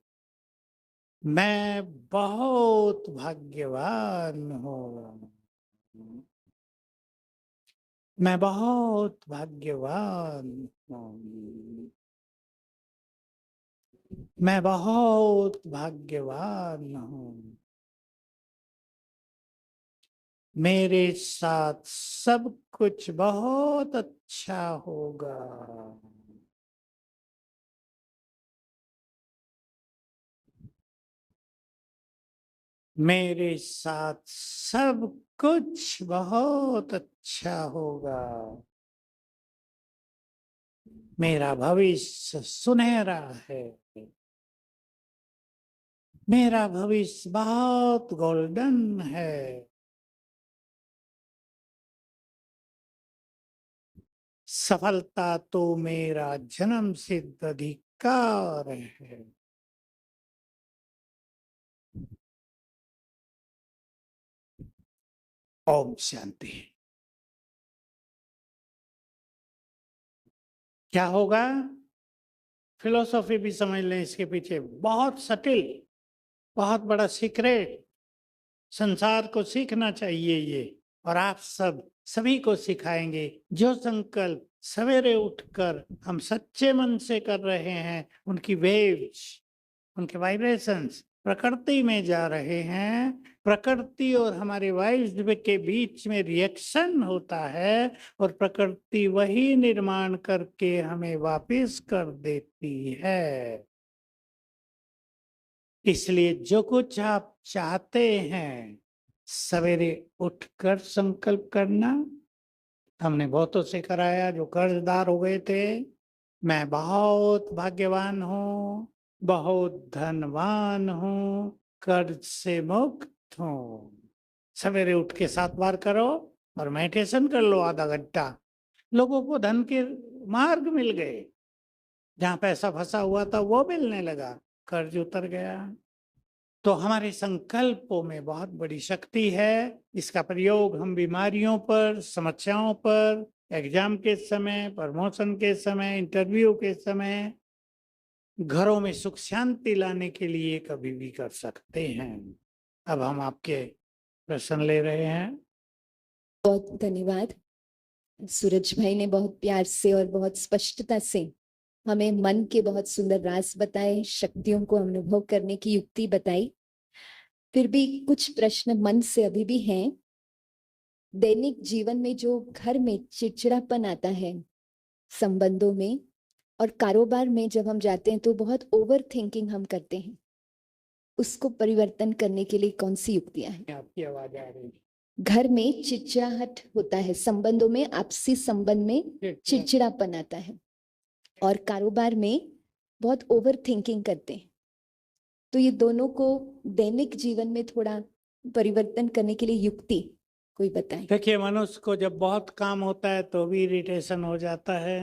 मैं बहुत भाग्यवान हूं। मैं बहुत भाग्यवान हूं। मैं बहुत भाग्यवान हूं। मेरे साथ सब कुछ बहुत अच्छा होगा। मेरे साथ सब कुछ बहुत अच्छा होगा। मेरा भविष्य सुनहरा है। मेरा भविष्य बहुत गोल्डन है। सफलता तो मेरा जन्म सिद्ध अधिकार है। ओम शांति। क्या होगा? फिलोसॉफी भी समझ लें इसके पीछे, बहुत सटिल, बहुत बड़ा सीक्रेट। संसार को सीखना चाहिए ये, और आप सभी को सिखाएंगे। जो संकल्प सवेरे उठकर हम सच्चे मन से कर रहे हैं, उनकी वेव्स, उनके वाइब्रेशंस प्रकृति में जा रहे हैं। प्रकृति और हमारे वाइब्स के बीच में रिएक्शन होता है, और प्रकृति वही निर्माण करके हमें वापस कर देती है। इसलिए जो कुछ आप चाहते हैं, सवेरे उठकर संकल्प करना। हमने बहुतों से कराया जो कर्जदार हो गए थे। मैं बहुत भाग्यवान हूँ, बहुत धनवान हूँ, कर्ज से मुक्त हूँ। सवेरे उठ के 7 बार करो और मेडिटेशन कर लो आधा घंटा। लोगों को धन के मार्ग मिल गए। जहां पैसा फंसा हुआ था वो मिलने लगा, कर्ज उतर गया। तो हमारे संकल्पों में बहुत बड़ी शक्ति है। इसका प्रयोग हम बीमारियों पर, समस्याओं पर, एग्जाम के समय, प्रमोशन के समय, इंटरव्यू के समय, घरों में सुख शांति लाने के लिए कभी भी कर सकते हैं। अब हम आपके प्रश्न ले रहे हैं। बहुत धन्यवाद। सूरज भाई ने बहुत प्यार से और बहुत स्पष्टता से हमें मन के बहुत सुंदर राज बताए, शक्तियों को अनुभव करने की युक्ति बताई। फिर भी कुछ प्रश्न मन से अभी भी हैं। दैनिक जीवन में जो घर में चिड़चिड़ापन आता है, संबंधों में और कारोबार में जब हम जाते हैं तो बहुत ओवर थिंकिंग हम करते हैं, उसको परिवर्तन करने के लिए कौन सी युक्तियां हैं? आपकी आवाज आ रही है। घर में चिड़चिड़ाहट होता है, संबंधों में, आपसी संबंध में चिड़चिड़ापन आता है, और कारोबार में बहुत ओवर थिंकिंग करते हैं। तो ये दोनों को दैनिक जीवन में थोड़ा परिवर्तन करने के लिए युक्ति कोई बताए। देखिए, मनुष्य को जब बहुत काम होता है तो भी इरिटेशन हो जाता है।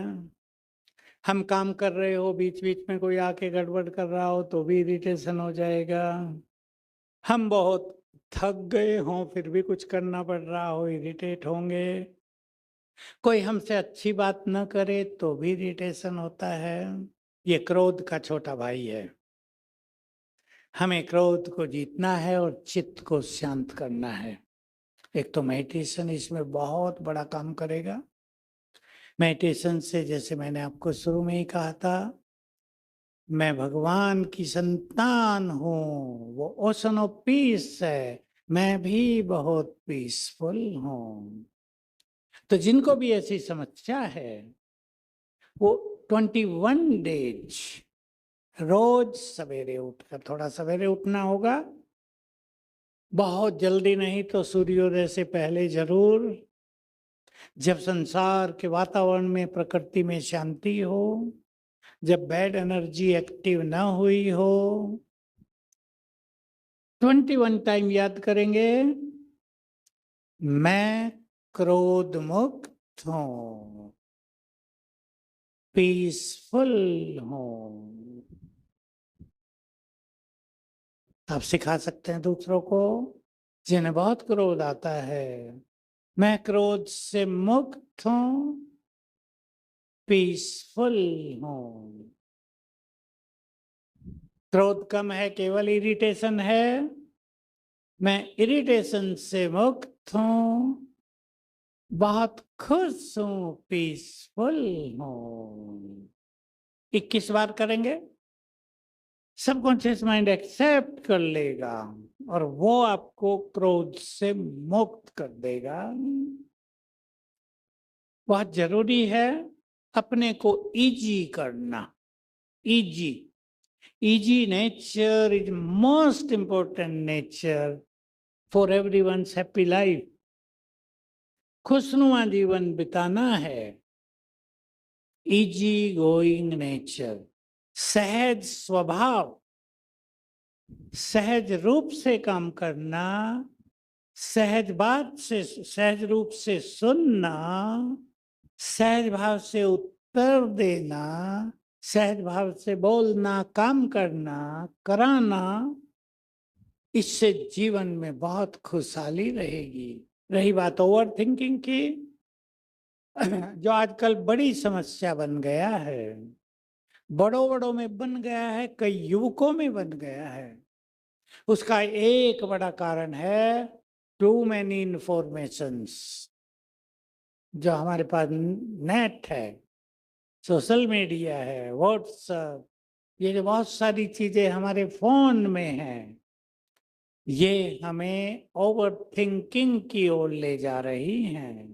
हम काम कर रहे हो, बीच बीच में कोई आके गड़बड़ कर रहा हो तो भी इरिटेशन हो जाएगा। हम बहुत थक गए हों फिर भी कुछ करना पड़ रहा हो, इरिटेट होंगे। कोई हमसे अच्छी बात न करे तो भी इरिटेशन होता है। ये क्रोध का छोटा भाई है। हमें क्रोध को जीतना है और चित्त को शांत करना है। एक तो मेडिटेशन इसमें बहुत बड़ा काम करेगा। मेडिटेशन से, जैसे मैंने आपको शुरू में ही कहा था, मैं भगवान की संतान हूँ, वो ओशन ऑफ पीस है। मैं भी बहुत पीसफुल हूँ। तो जिनको भी ऐसी समस्या है, वो 21 डेज रोज सवेरे उठकर, थोड़ा सवेरे उठना होगा, बहुत जल्दी नहीं तो सूर्योदय से पहले जरूर, जब संसार के वातावरण में, प्रकृति में शांति हो, जब बैड एनर्जी एक्टिव ना हुई हो। 21 टाइम याद करेंगे, मैं क्रोध मुक्त हूं। पीसफुल हो। आप सिखा सकते हैं दूसरों को जिन्हें बहुत क्रोध आता है, मैं क्रोध से मुक्त हूं, पीसफुल हूं। क्रोध कम है, केवल इरिटेशन है, मैं इरिटेशन से मुक्त हूं, बहुत खुश हूं, पीसफुल हूं। 21 बार करेंगे, सबकॉन्शियस माइंड एक्सेप्ट कर लेगा और वो आपको क्रोध से मुक्त कर देगा। बहुत जरूरी है अपने को इजी करना। Easy easy nature is most important nature for everyone's happy life. खुशनुमा जीवन बिताना है, इजी गोइंग नेचर, सहज स्वभाव, सहज रूप से काम करना, सहज बात से, सहज रूप से सुनना, सहज भाव से उत्तर देना, सहज भाव से बोलना, काम करना, कराना, इससे जीवन में बहुत खुशहाली रहेगी। रही बात ओवर थिंकिंग की, जो आजकल बड़ी समस्या बन गया है, बड़ों बड़ों में बन गया है, कई युवकों में बन गया है, उसका एक बड़ा कारण है टू मैनी इंफॉर्मेशंस। जो हमारे पास नेट है, सोशल मीडिया है, व्हाट्सएप, ये जो बहुत सारी चीजें हमारे फोन में हैं, ये हमें ओवर थिंकिंग की ओर ले जा रही हैं।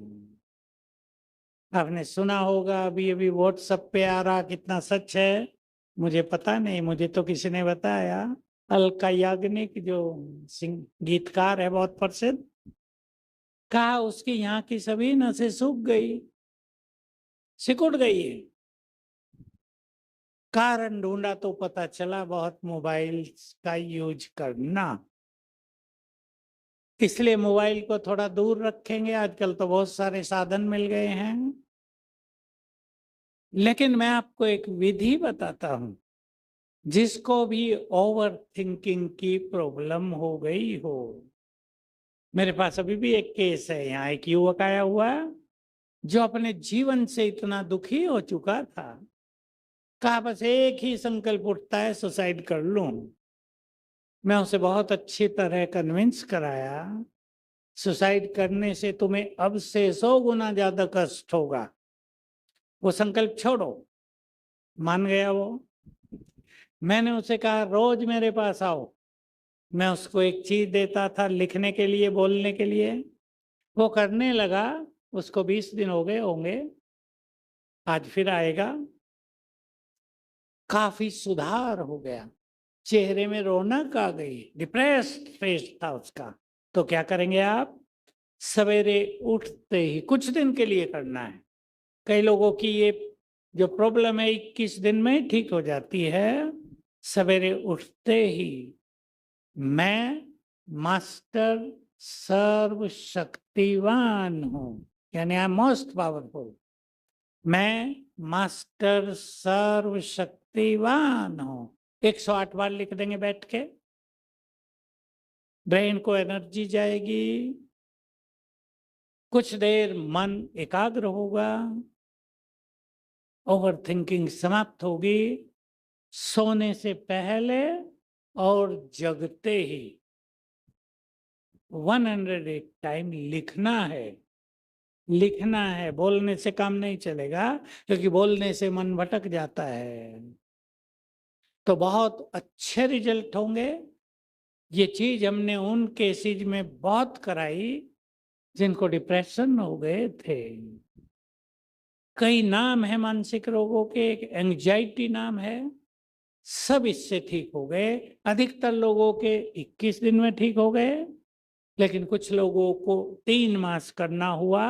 आपने सुना होगा अभी अभी व्हाट्सएप पे आ रहा, कितना सच है मुझे पता नहीं, मुझे तो किसी ने बताया। अलका याग्निक जो गीतकार है बहुत प्रसिद्ध, कहा उसकी यहाँ की सभी नसें सूख गई, सिकुड़ गई है। कारण ढूंढा तो पता चला बहुत मोबाइल का यूज करना। इसलिए मोबाइल को थोड़ा दूर रखेंगे, आजकल तो बहुत सारे साधन मिल गए हैं। लेकिन मैं आपको एक विधि बताता हूं, जिसको भी ओवर थिंकिंग की प्रॉब्लम हो गई हो। मेरे पास अभी भी एक केस है, यहाँ एक युवक आया हुआ जो अपने जीवन से इतना दुखी हो चुका था, कहा बस एक ही संकल्प उठता है, सुसाइड कर लूं। मैं उसे बहुत अच्छी तरह कन्विंस कराया, सुसाइड करने से तुम्हें अब से 100 गुना ज्यादा कष्ट होगा, वो संकल्प छोड़ो। मान गया वो। मैंने उसे कहा रोज मेरे पास आओ, मैं उसको एक चीज देता था लिखने के लिए, बोलने के लिए, वो करने लगा। उसको 20 दिन हो गए होंगे, आज फिर आएगा, काफी सुधार हो गया, चेहरे में रौनक आ गई। डिप्रेस्ड फेस था उसका। तो क्या करेंगे आप, सवेरे उठते ही कुछ दिन के लिए करना है। कई लोगों की ये जो प्रॉब्लम है 21 दिन में ठीक हो जाती है। सवेरे उठते ही मैं मास्टर सर्वशक्तिवान हूं, यानी आई एम मोस्ट पावरफुल। मैं मास्टर सर्वशक्तिवान हूं, 108 बार लिख देंगे बैठ के। ब्रेन को एनर्जी जाएगी, कुछ देर मन एकाग्र होगा, ओवर थिंकिंग समाप्त होगी। सोने से पहले और जगते ही 108 टाइम लिखना है। लिखना है, बोलने से काम नहीं चलेगा, क्योंकि बोलने से मन भटक जाता है। तो बहुत अच्छे रिजल्ट होंगे। ये चीज हमने उन केसेज में बहुत कराई जिनको डिप्रेशन हो गए थे। कई नाम है मानसिक रोगों के, एक एंजाइटी नाम है, सब इससे ठीक हो गए। अधिकतर लोगों के 21 दिन में ठीक हो गए, लेकिन कुछ लोगों को 3 मास करना हुआ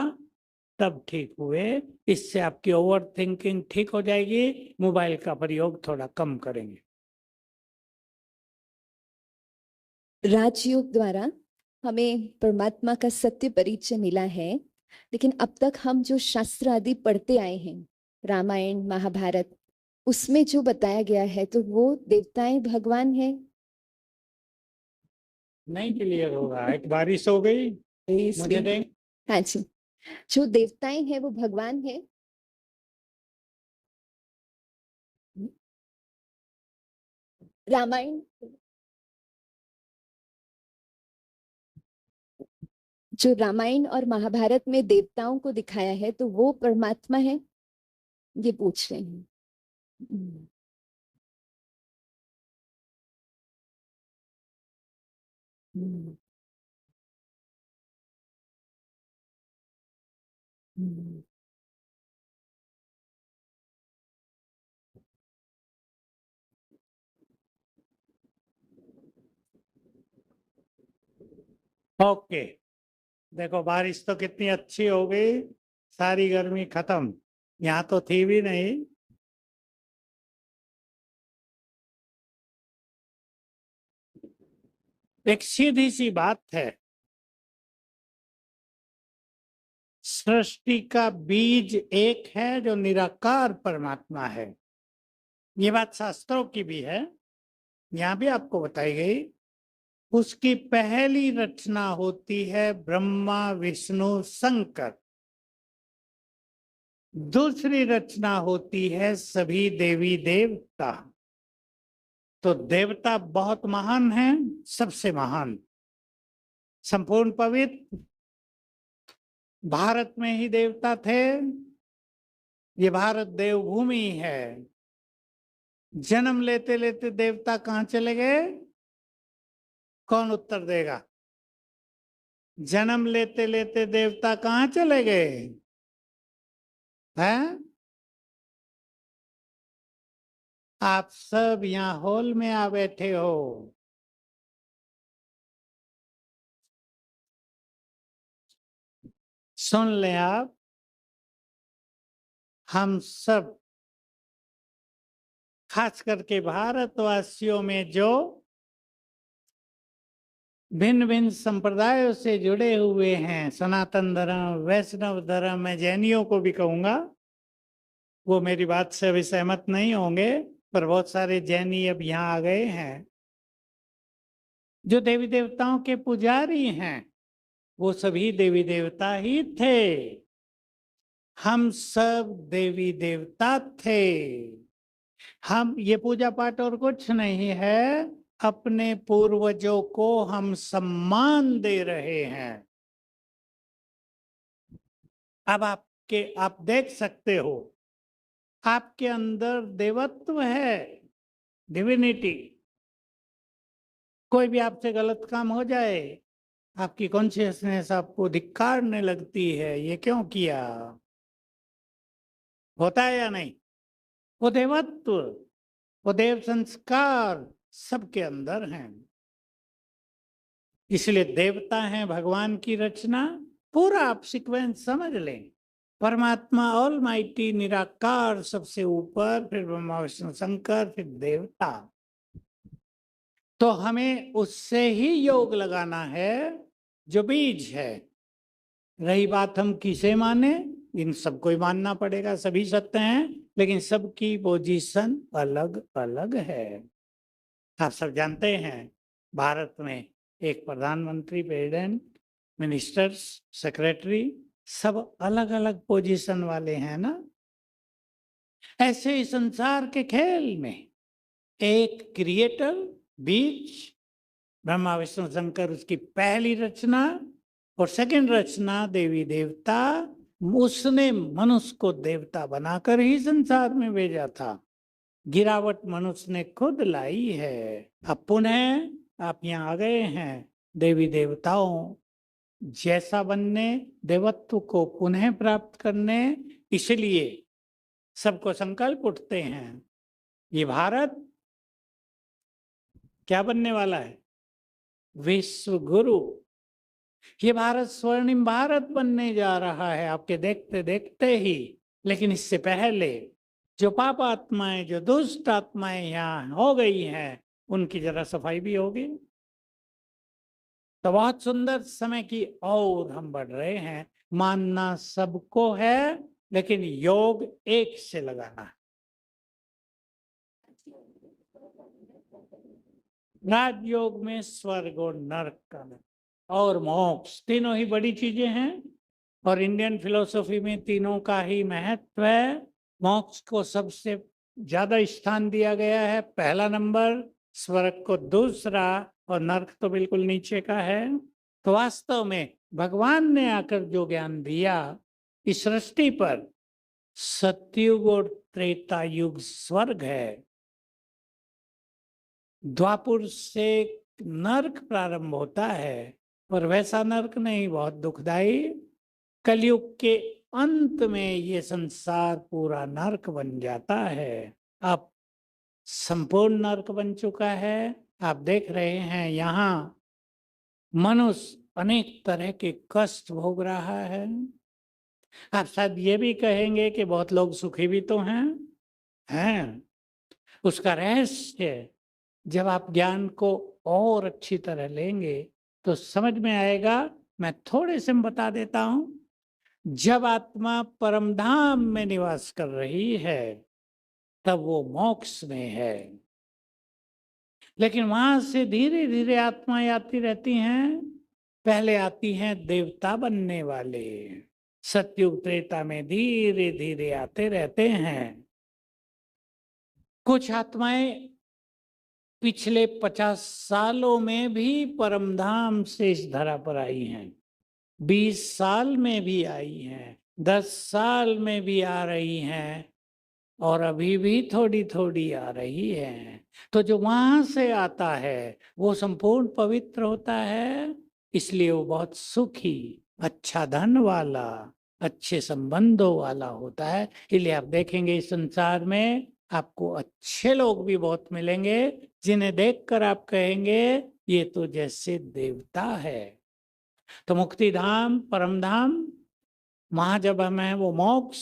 तब ठीक हुए। इससे आपकी ओवर थिंकिंग ठीक हो जाएगी। मोबाइल का प्रयोग थोड़ा कम करेंगे। राजयोग द्वारा हमें परमात्मा का सत्य परिचय मिला है, लेकिन अब तक हम जो शास्त्र आदि पढ़ते आए हैं रामायण महाभारत, उसमें जो बताया गया है तो वो देवताएं भगवान है? नहीं क्लियर हो रहा है, बारिश हो गई मुझे इसलिए दें। हाँ जी, जो देवताएं हैं वो भगवान है? रामायण, जो रामायण और महाभारत में देवताओं को दिखाया है तो वो परमात्मा है, ये पूछ रहे हैं। हम्म, हम्म, हम्म। ओके, देखो बारिश तो कितनी अच्छी हो गई, सारी गर्मी खत्म, यहाँ तो थी भी नहीं। एक सीधी सी बात है, सृष्टि का बीज एक है जो निराकार परमात्मा है। ये बात शास्त्रों की भी है, यहाँ भी आपको बताई गई। उसकी पहली रचना होती है ब्रह्मा विष्णु शंकर, दूसरी रचना होती है सभी देवी देवता। तो देवता बहुत महान है, सबसे महान, संपूर्ण पवित्र भारत में ही देवता थे। ये भारत देवभूमि है। जन्म लेते लेते देवता कहाँ चले गए? कौन उत्तर देगा? जन्म लेते लेते देवता कहाँ चले गए हैं? आप सब यहाँ हॉल में आ बैठे हो। सुन लें आप, हम सब खास करके भारतवासियों में जो भिन्न भिन्न संप्रदायों से जुड़े हुए हैं, सनातन धर्म, वैष्णव धर्म, मैं जैनियों को भी कहूंगा, वो मेरी बात से अभी सहमत नहीं होंगे, पर बहुत सारे जैनी अब यहाँ आ गए हैं। जो देवी देवताओं के पुजारी हैं वो सभी देवी देवता ही थे। हम सब देवी देवता थे। हम ये पूजा पाठ और कुछ नहीं है, अपने पूर्वजों को हम सम्मान दे रहे हैं। अब आप देख सकते हो, आपके अंदर देवत्व है, डिविनिटी। कोई भी आपसे गलत काम हो जाए, आपकी कॉन्शियसनेस आपको धिक्कारने लगती है, ये क्यों किया? होता है या नहीं? वो देवत्व, वो देव संस्कार सबके अंदर हैं। इसलिए देवता हैं भगवान की रचना। पूरा आप सीक्वेंस समझ लें, परमात्मा ऑलमाइटी निराकार सबसे ऊपर, फिर ब्रह्मा विष्णु शंकर, फिर देवता। तो हमें उससे ही योग लगाना है जो बीज है। रही बात हम किसे माने, इन सबको ही मानना पड़ेगा, सभी सत्य हैं, लेकिन सबकी पोजीशन अलग अलग है। आप सब जानते हैं भारत में एक प्रधानमंत्री, प्रेसिडेंट, मिनिस्टर्स, सेक्रेटरी, सब अलग अलग पोजीशन वाले हैं ना। ऐसे ही संसार के खेल में एक क्रिएटर, बीज, ब्रह्मा विष्णु शंकर, उसकी पहली रचना, और सेकंड रचना देवी देवता। उसने मनुष्य को देवता बनाकर ही संसार में भेजा था। गिरावट मनुष्य ने खुद लाई है। अब पुनः आप यहाँ आ गए हैं देवी देवताओं जैसा बनने, देवत्व को पुनः प्राप्त करने। इसलिए सबको संकल्प उठते हैं, ये भारत क्या बनने वाला है? विश्व गुरु। ये भारत स्वर्णिम भारत बनने जा रहा है आपके देखते देखते ही। लेकिन इससे पहले जो पाप आत्माएं, जो दुष्ट आत्माएं यहाँ हो गई हैं, उनकी जरा सफाई भी होगी। तो बहुत सुंदर समय की ओर हम बढ़ रहे हैं। मानना सबको है, लेकिन योग एक से लगाना है। राजयोग में स्वर्ग और नरक का और मोक्ष तीनों ही बड़ी चीजें हैं और इंडियन फिलोसफी में तीनों का ही महत्व है। मोक्ष को सबसे ज्यादा स्थान दिया गया है, पहला नंबर, स्वर्ग को दूसरा और नरक तो बिल्कुल नीचे का है। तो वास्तव में भगवान ने आकर जो ज्ञान दिया इस सृष्टि पर, सतयुग और त्रेता युग स्वर्ग है, द्वापुर से नरक प्रारंभ होता है, पर वैसा नरक नहीं, बहुत दुखदाई। कलयुग के अंत में ये संसार पूरा नरक बन जाता है। अब संपूर्ण नरक बन चुका है। आप देख रहे हैं यहाँ मनुष्य अनेक तरह के कष्ट भोग रहा है। आप शायद ये भी कहेंगे कि बहुत लोग सुखी भी तो हैं। उसका रहस्य जब आप ज्ञान को और अच्छी तरह लेंगे तो समझ में आएगा। मैं थोड़े से बता देता हूं। जब आत्मा परमधाम में निवास कर रही है तब वो मोक्ष में है, लेकिन वहां से धीरे धीरे आत्माएं आती रहती हैं। पहले आती हैं देवता बनने वाले, सतयुग त्रेता में धीरे धीरे आते रहते हैं। कुछ आत्माएं पिछले 50 सालों में भी परमधाम से इस धरा पर आई हैं, 20 साल में भी आई हैं, 10 साल में भी आ रही हैं और अभी भी थोड़ी थोड़ी आ रही है। तो जो वहां से आता है वो संपूर्ण पवित्र होता है, इसलिए वो बहुत सुखी, अच्छा धन वाला, अच्छे संबंधों वाला होता है। इसलिए आप देखेंगे इस संसार में आपको अच्छे लोग भी बहुत मिलेंगे जिन्हें देखकर आप कहेंगे ये तो जैसे देवता है। तो मुक्ति धाम, परम धाम, वहां जब हम हैं वो मोक्ष,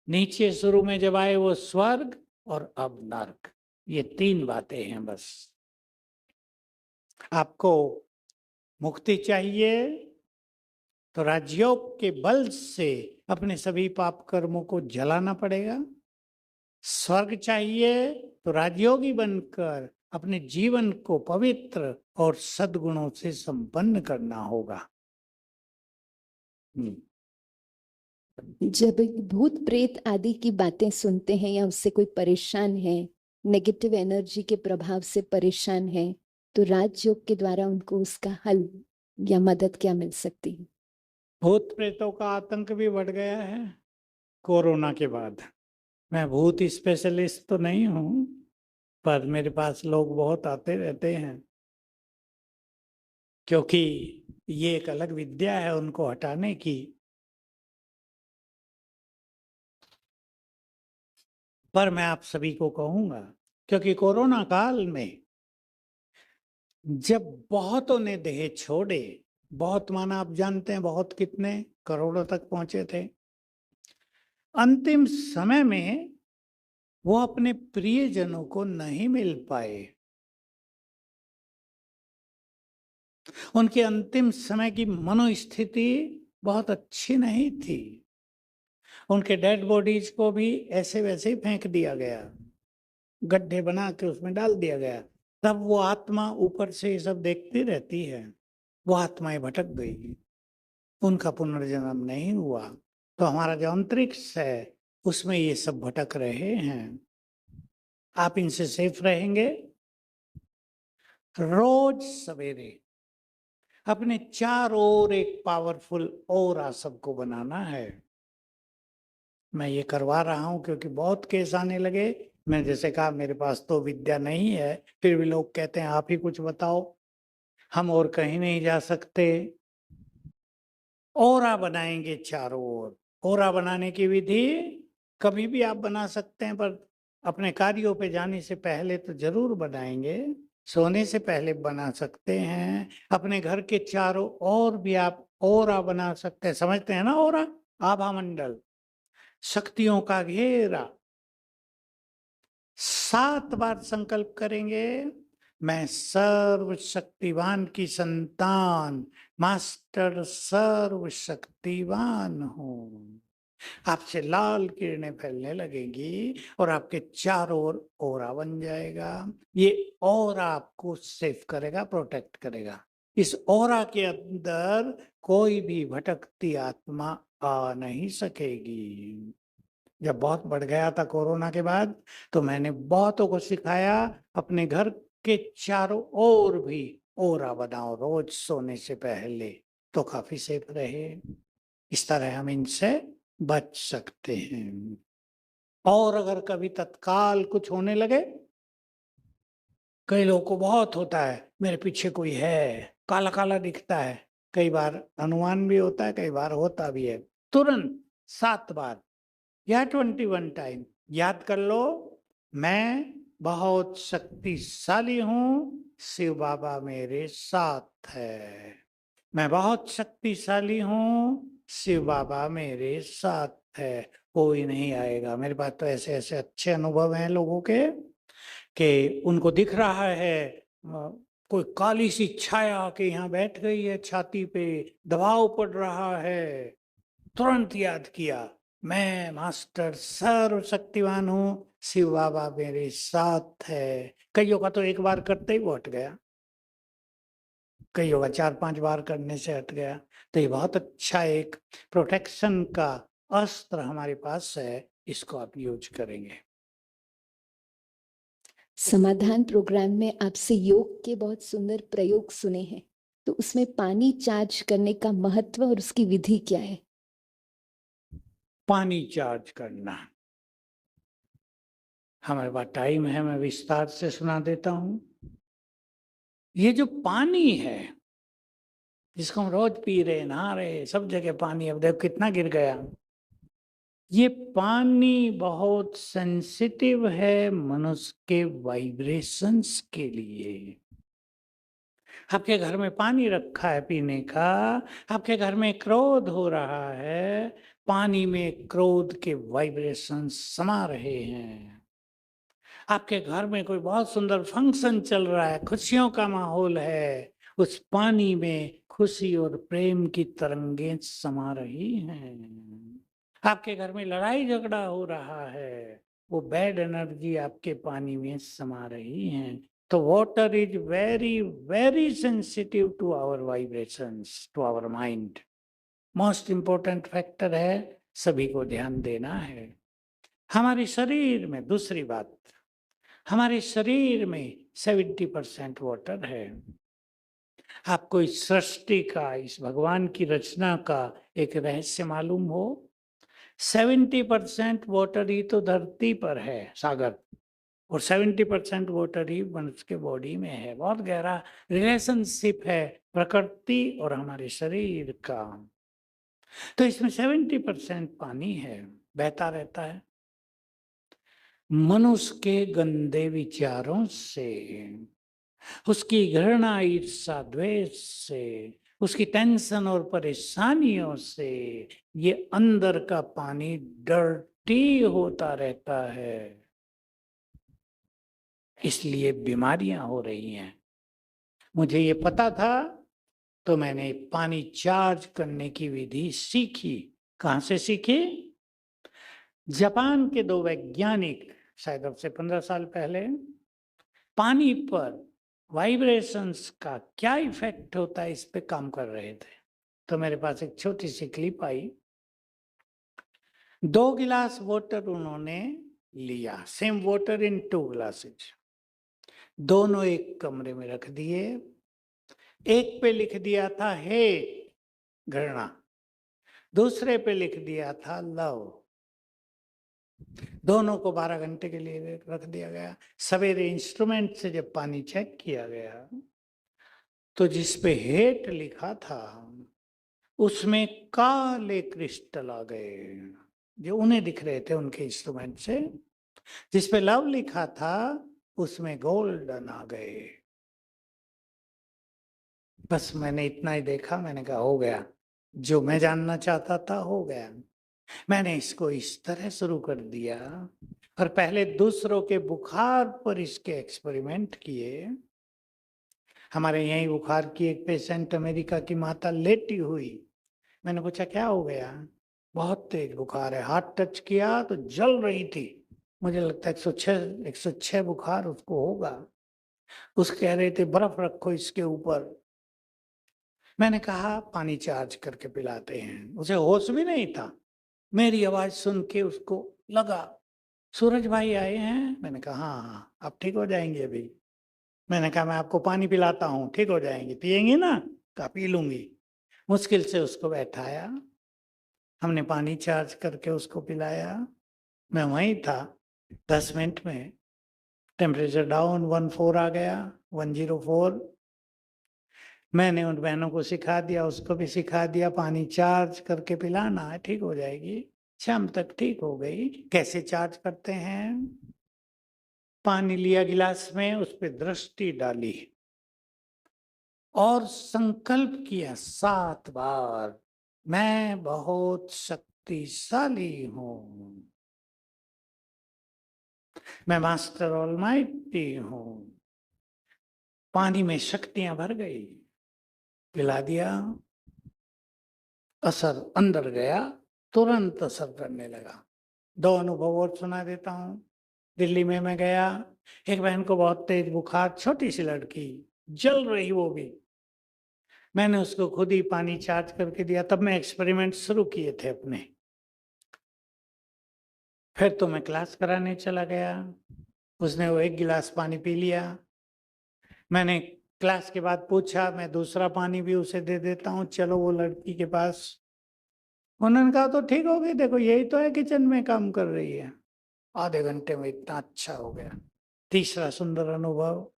नीचे शुरू में जब आए वो स्वर्ग और अब नरक। ये 3 बातें हैं बस। आपको मुक्ति चाहिए तो राजयोग के बल से अपने सभी पाप कर्मों को जलाना पड़ेगा। स्वर्ग चाहिए तो राजयोगी बनकर अपने जीवन को पवित्र और सद्गुणों से संपन्न करना होगा। जब भूत प्रेत आदि की बातें सुनते हैं या उससे कोई परेशान है, नेगेटिव एनर्जी के प्रभाव से परेशान है, तो राजयोग के द्वारा उनको उसका हल या मदद क्या मिल सकती है? भूत प्रेतों का आतंक भी बढ़ गया है कोरोना के बाद। मैं भूत स्पेशलिस्ट तो नहीं हूं, पर मेरे पास लोग बहुत आते रहते हैं, क्योंकि ये एक अलग विद्या है उनको हटाने की। पर मैं आप सभी को कहूंगा, क्योंकि कोरोना काल में जब बहुतों ने देह छोड़े, बहुत माना आप जानते हैं, बहुत कितने करोड़ों तक पहुंचे थे, अंतिम समय में वो अपने प्रियजनों को नहीं मिल पाए। उनके अंतिम समय की मनोस्थिति बहुत अच्छी नहीं थी। उनके डेड बॉडीज को भी ऐसे वैसे ही फेंक दिया गया, गड्ढे बना के उसमें डाल दिया गया। तब वो आत्मा ऊपर से ये सब देखती रहती है, वो आत्माएं भटक गई, उनका पुनर्जन्म नहीं हुआ। तो हमारा जो अंतरिक्ष है उसमें ये सब भटक रहे हैं। आप इनसे सेफ रहेंगे। रोज सवेरे अपने चारों ओर एक पावरफुल ऑरा सबको बनाना है। मैं ये करवा रहा हूं क्योंकि बहुत केस आने लगे। मैं जैसे कहा मेरे पास तो विद्या नहीं है, फिर भी लोग कहते हैं आप ही कुछ बताओ, हम और कहीं नहीं जा सकते। ऑरा बनाएंगे चारों ओर। ऑरा बनाने की विधि कभी भी आप बना सकते हैं, पर अपने कार्यों पे जाने से पहले तो जरूर बनाएंगे। सोने से पहले बना सकते हैं। अपने घर के चारों ओर भी आप ऑरा बना सकते हैं। समझते हैं ना ऑरा? आभा मंडल, शक्तियों का घेरा। 7 बार संकल्प करेंगे, मैं सर्वशक्तिवान की संतान, मास्टर सर्वशक्तिवान हूं। आपसे लाल किरणें फैलने लगेंगी और आपके चारों ओर ऑरा बन जाएगा। ये ऑरा आपको सेफ करेगा, प्रोटेक्ट करेगा। इस ऑरा के अंदर कोई भी भटकती आत्मा आ नहीं सकेगी। जब बहुत बढ़ गया था कोरोना के बाद, तो मैंने बहुतों को सिखाया, अपने घर के चारों ओर भी ऑरा बनाओ रोज सोने से पहले, तो काफी सेफ रहे। इस तरह हम इनसे बच सकते हैं। और अगर कभी तत्काल कुछ होने लगे, कई लोगों को बहुत होता है, मेरे पीछे कोई है, काला काला दिखता है। कई बार अनुमान भी होता है, कई बार होता भी है। तुरंत 7 बार या 21 टाइम याद कर लो, मैं बहुत शक्तिशाली हूं, शिव बाबा मेरे साथ है। मैं बहुत शक्तिशाली हूं, शिव बाबा मेरे साथ है, कोई नहीं आएगा। मेरे पास तो ऐसे ऐसे अच्छे अनुभव हैं लोगों के, कि उनको दिख रहा है कोई काली सी छाया आके यहाँ बैठ गई है, छाती पे दबाव पड़ रहा है, तुरंत याद किया, मैं मास्टर सर्वशक्तिमान हूँ, शिव बाबा मेरे साथ है। कईयों का तो एक बार करते ही वो हट गया, कईयों का 4-5 बार करने से हट गया। तो ये बहुत अच्छा एक प्रोटेक्शन का अस्त्र हमारे पास है, इसको आप यूज करेंगे। समाधान प्रोग्राम में आपसे योग के बहुत सुंदर प्रयोग सुने हैं, तो उसमें पानी चार्ज करने का महत्व और उसकी विधि क्या है? पानी चार्ज करना, हमारे पास टाइम है, मैं विस्तार से सुना देता हूं। ये जो पानी है, जिसको हम रोज पी रहे, नहा रहे, सब जगह पानी, अब देखो कितना गिर गया। ये पानी बहुत सेंसिटिव है मनुष्य के वाइब्रेशंस के लिए। आपके घर में पानी रखा है पीने का, आपके घर में क्रोध हो रहा है, पानी में क्रोध के वाइब्रेशंस समा रहे हैं। आपके घर में कोई बहुत सुंदर फंक्शन चल रहा है, खुशियों का माहौल है, उस पानी में खुशी और प्रेम की तरंगें समा रही हैं। आपके घर में लड़ाई झगड़ा हो रहा है, वो बैड एनर्जी आपके पानी में समा रही है। तो water is very very sensitive to our vibrations, to our mind. Most important factor है, सभी को ध्यान देना है। हमारे शरीर में, दूसरी बात, हमारे शरीर में 70% वाटर है। आपको इस सृष्टि का, इस भगवान की रचना का एक रहस्य मालूम हो? 70% वाटर ही तो धरती पर है, सागर, और 70% वाटर ही मनुष्य के बॉडी में है। बहुत गहरा रिलेशनशिप है प्रकृति और हमारे शरीर का। तो इसमें 70% पानी है, बहता रहता है। मनुष्य के गंदे विचारों से, उसकी घृणा, ईर्ष्या, द्वेष से, उसकी टेंशन और परेशानियों से ये अंदर का पानी डर्टी होता रहता है, इसलिए बीमारियां हो रही हैं। मुझे ये पता था, तो मैंने पानी चार्ज करने की विधि सीखी। कहाँ से सीखी? जापान के 2 वैज्ञानिक, शायद अब से 15 साल पहले, पानी पर वाइब्रेशंस का क्या इफेक्ट होता है इस पे काम कर रहे थे। तो मेरे पास एक छोटी सी क्लिप आई। 2 गिलास वाटर उन्होंने लिया, सेम वाटर इन 2 ग्लासेज, दोनों एक कमरे में रख दिए। एक पे लिख दिया था हे, घृणा, दूसरे पे लिख दिया था लव। दोनों को 12 घंटे के लिए रख दिया गया। सवेरे इंस्ट्रूमेंट से जब पानी चेक किया गया, तो जिस पे हेट लिखा था उसमें काले क्रिस्टल आ गए, जो उन्हें दिख रहे थे उनके इंस्ट्रूमेंट से। जिस पे लव लिखा था उसमें गोल्डन आ गए। बस मैंने इतना ही देखा, मैंने कहा हो गया, जो मैं जानना चाहता था हो गया। मैंने इसको इस तरह शुरू कर दिया, और पहले दूसरों के बुखार पर इसके एक्सपेरिमेंट किए। हमारे यहीं बुखार की एक पेशेंट, अमेरिका की माता लेटी हुई, मैंने पूछा क्या हो गया? बहुत तेज बुखार है। हाथ टच किया तो जल रही थी। मुझे लगता है 106 बुखार उसको होगा। उस कह रहे थे बर्फ रखो इसके ऊपर। मैंने कहा पानी चार्ज करके पिलाते हैं। उसे होश भी नहीं था। मेरी आवाज सुन के उसको लगा सूरज भाई आए हैं। मैंने कहा हाँ हाँ आप ठीक हो जाएंगे अभी। मैंने कहा मैं आपको पानी पिलाता हूँ, ठीक हो जाएंगे, पियेंगी ना? कहा पी लूंगी। मुश्किल से उसको बैठाया, हमने पानी चार्ज करके उसको पिलाया। मैं वहीं था। 10 मिनट में टेम्परेचर डाउन 14 आ गया, 104। मैंने उन बहनों को सिखा दिया, उसको भी सिखा दिया, पानी चार्ज करके पिलाना है, ठीक हो जाएगी। शाम तक ठीक हो गई। कैसे चार्ज करते हैं? पानी लिया गिलास में, उस पर दृष्टि डाली और संकल्प किया 7 बार, मैं बहुत शक्तिशाली हूं, मैं मास्टर ऑलमाइटी हूं। पानी में शक्तियां भर गई। पिला दिया, असर अंदर गया, तुरंत असर करने लगा। 2 अनुभव और सुना देता हूं। दिल्ली में मैं गया, एक बहन को बहुत तेज बुखार, छोटी सी लड़की, जल रही वो भी। मैंने उसको खुद ही पानी चार्ज करके दिया। तब मैं एक्सपेरिमेंट शुरू किए थे अपने। फिर तो मैं क्लास कराने चला गया। उसने वो 1 गिलास पानी पी लिया। मैंने क्लास के बाद पूछा, मैं दूसरा पानी भी उसे दे देता हूँ, चलो वो लड़की के पास। उन्होंने कहा तो ठीक हो गई, देखो यही तो है किचन में काम कर रही है। आधे घंटे में इतना अच्छा हो गया। तीसरा सुंदर अनुभव,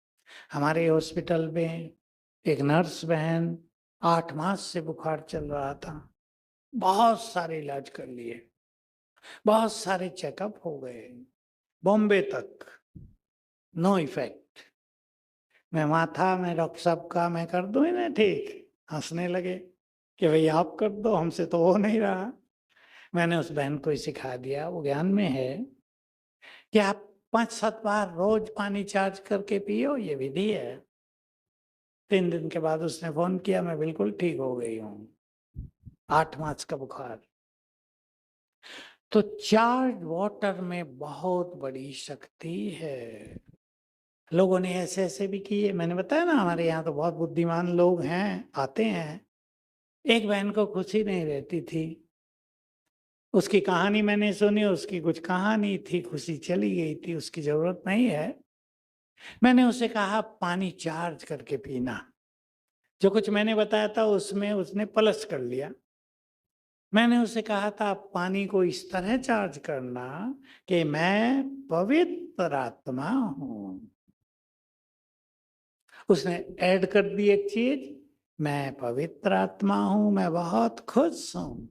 हमारे हॉस्पिटल में एक नर्स बहन, 8 मास से बुखार चल रहा था। बहुत सारे इलाज कर लिए, बहुत सारे चेकअप हो गए, बॉम्बे तक, नो इफेक्ट। मैं वहां था, मैं डॉक्टर साहब का मैं कर दूं इन्हें ठीक। हंसने लगे कि भाई आप कर दो, हमसे तो हो नहीं रहा। मैंने उस बहन को ही सिखा दिया, वो ज्ञान में है, कि आप 5-7 बार रोज पानी चार्ज करके पियो, ये विधि है। 3 दिन के बाद उसने फोन किया, मैं बिल्कुल ठीक हो गई हूँ, 8 मार्च का बुखार। तो चार्ज वाटर में बहुत बड़ी शक्ति है। लोगों ने ऐसे ऐसे भी किए, मैंने बताया ना हमारे यहाँ तो बहुत बुद्धिमान लोग हैं, आते हैं। एक बहन को खुशी नहीं रहती थी, उसकी कहानी मैंने सुनी, उसकी कुछ कहानी थी, खुशी चली गई थी, उसकी जरूरत नहीं है। मैंने उसे कहा पानी चार्ज करके पीना। जो कुछ मैंने बताया था उसमें उसने प्लस कर लिया। मैंने उसे कहा था पानी को इस तरह चार्ज करना कि मैं पवित्र आत्मा हूं। उसने ऐड कर दी एक चीज, मैं पवित्र आत्मा हूं, मैं बहुत खुश हूं।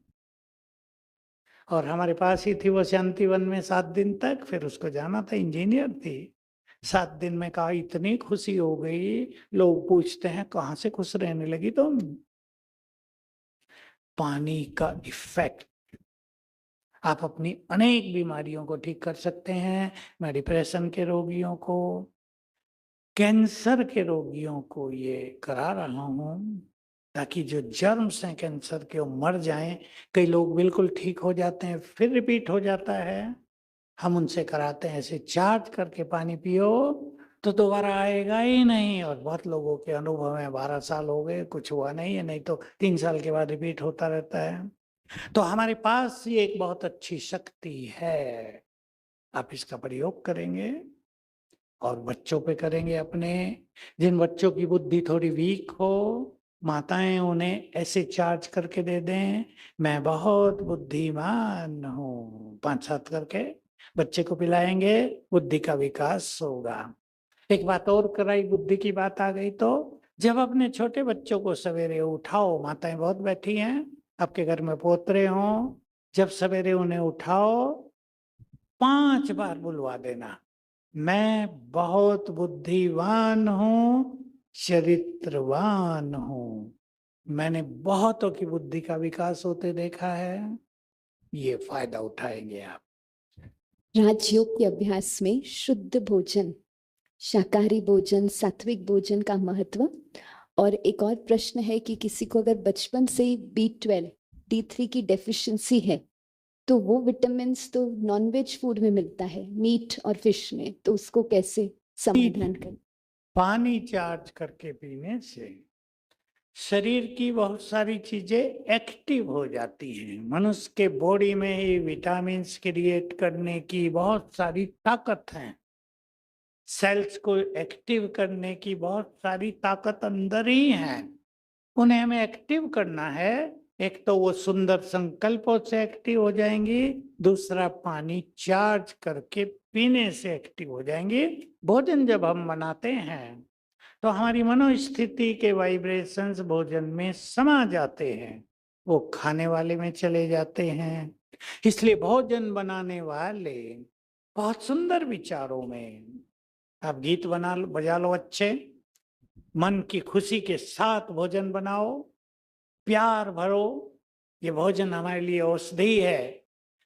और हमारे पास ही थी वो शांतिवन में 7 दिन तक, फिर उसको जाना था, इंजीनियर थी। 7 दिन में कहा इतनी खुशी हो गई, लोग पूछते हैं कहाँ से खुश रहने लगी तुम? पानी का इफेक्ट। आप अपनी अनेक बीमारियों को ठीक कर सकते हैं। मैं डिप्रेशन के रोगियों को, कैंसर के रोगियों को ये करा रहा हूं, ताकि जो जर्म्स हैं कैंसर के वो मर जाएं। कई लोग बिल्कुल ठीक हो जाते हैं, फिर रिपीट हो जाता है। हम उनसे कराते हैं ऐसे चार्ज करके पानी पियो तो दोबारा आएगा ही नहीं। और बहुत लोगों के अनुभव है, 12 साल हो गए कुछ हुआ नहीं है, नहीं तो 3 साल के बाद रिपीट होता रहता है। तो हमारे पास ये एक बहुत अच्छी शक्ति है। आप इसका प्रयोग करेंगे और बच्चों पे करेंगे अपने। जिन बच्चों की बुद्धि थोड़ी वीक हो, माताएं उन्हें ऐसे चार्ज करके दे दें, मैं बहुत बुद्धिमान हूँ, 5-7 करके बच्चे को पिलाएंगे, बुद्धि का विकास होगा। एक बात और कराई, बुद्धि की बात आ गई तो, जब अपने छोटे बच्चों को सवेरे उठाओ, माताएं बहुत बैठी हैं, आपके घर में पोतरे हों, जब सवेरे उन्हें उठाओ 5 बार बुलवा देना, मैं बहुत बुद्धिमान हूँ, चरित्रवान हूँ। मैंने बहुतों की बुद्धि का विकास होते देखा है, ये फायदा उठाएंगे आप। राजयोग के अभ्यास में शुद्ध भोजन, शाकाहारी भोजन, सात्विक भोजन का महत्व। और एक और प्रश्न है कि किसी को अगर बचपन से ही B12, D3 की डेफिशिएंसी है तो वो विटामिन्स तो नॉनवेज फूड में मिलता है, मीट और फिश में, तो उसको कैसे समाधान करें? पानी चार्ज करके पीने से शरीर की बहुत सारी चीजें एक्टिव हो जाती हैं। मनुष्य के बॉडी में ही विटामिन्स क्रिएट करने की बहुत सारी ताकत है। सेल्स को एक्टिव करने की बहुत सारी ताकत अंदर ही है। उन्हें हमें एक्टिव करना है। एक तो वो सुंदर संकल्पों से एक्टिव हो जाएंगी, दूसरा पानी चार्ज करके पीने से एक्टिव हो जाएंगी। भोजन जब हम बनाते हैं तो हमारी मनोस्थिति के वाइब्रेशंस भोजन में समा जाते हैं, वो खाने वाले में चले जाते हैं। इसलिए भोजन बनाने वाले बहुत सुंदर विचारों में, आप गीत बजा लो अच्छे, मन की खुशी के साथ भोजन बनाओ, प्यार भरो। ये भोजन हमारे लिए औषधि है।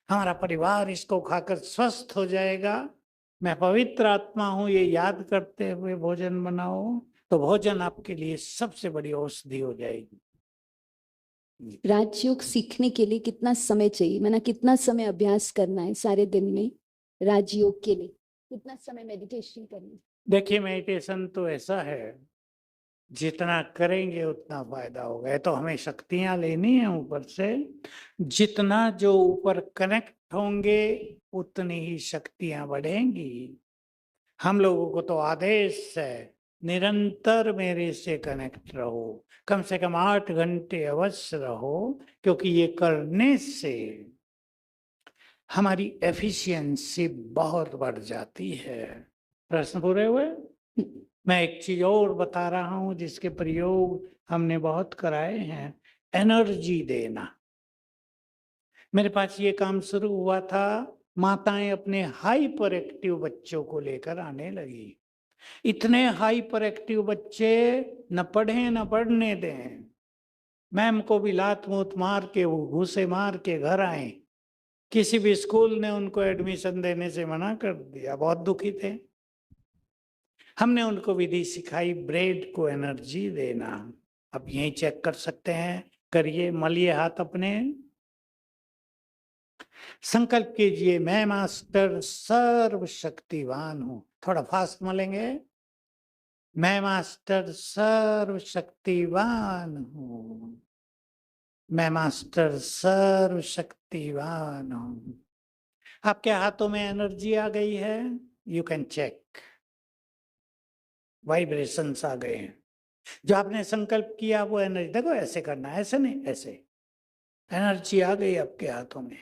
हमारा परिवार इसको खाकर स्वस्थ हो जाएगा। मैं पवित्र आत्मा हूं, ये याद करते हुए भोजन बनाओ, तो भोजन आपके लिए सबसे बड़ी औषधि हो जाएगी। राजयोग सीखने के लिए कितना समय चाहिए, माना कितना समय अभ्यास करना है सारे दिन में? राजयोग के लिए कितना समय मेडिटेशन करना है? देखिए, मेडिटेशन तो ऐसा है, जितना करेंगे उतना फायदा होगा। तो हमें शक्तियां लेनी है ऊपर से। जितना जो ऊपर कनेक्ट होंगे उतनी ही शक्तियां बढ़ेंगी। हम लोगों को तो आदेश है, निरंतर मेरे से कनेक्ट रहो, कम से कम 8 घंटे अवश्य रहो, क्योंकि ये करने से हमारी एफिशिएंसी बहुत बढ़ जाती है। प्रश्न पूरे हुए? मैं एक चीज और बता रहा हूं जिसके प्रयोग हमने बहुत कराए हैं, एनर्जी देना। मेरे पास ये काम शुरू हुआ था, माताएं अपने हाइपर एक्टिव बच्चों को लेकर आने लगी। इतने हाइपर एक्टिव बच्चे न पढ़े न पढ़ने दें, मैम को भी लात मूत मार के, वो घूसे मार के घर आए। किसी भी स्कूल ने उनको एडमिशन देने से मना कर दिया, बहुत दुखी थे। हमने उनको विधि सिखाई, ब्रेड को एनर्जी देना। अब यही चेक कर सकते हैं, करिए, मलिए हाथ अपने, संकल्प कीजिए, मैं मास्टर सर्वशक्तिवान हूं। थोड़ा फास्ट मलेंगे, मैं मास्टर सर्वशक्तिवान हूं, मैं मास्टर सर्वशक्तिवान हूं। आपके हाथों में एनर्जी आ गई है, यू कैन चेक, वाइब्रेशंस आ गए हैं। जो आपने संकल्प किया वो एनर्जी, देखो ऐसे करना है, ऐसे नहीं, ऐसे एनर्जी आ गई आपके हाथों में।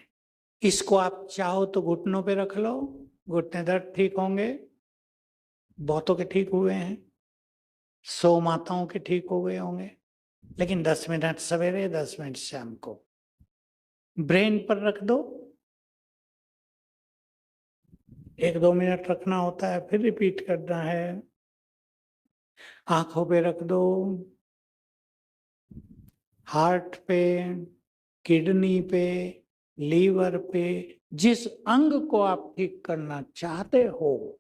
इसको आप चाहो तो घुटनों पे रख लो, घुटने दर्द ठीक होंगे। बहुतों के ठीक हुए हैं, 100 माताओं के ठीक हो गए होंगे। लेकिन 10 मिनट सवेरे, 10 मिनट शाम को ब्रेन पर रख दो, 1-2 मिनट रखना होता है, फिर रिपीट करना है। आंखों पे रख दो, हार्ट पे, किडनी पे, लीवर पे, जिस अंग को आप ठीक करना चाहते हो,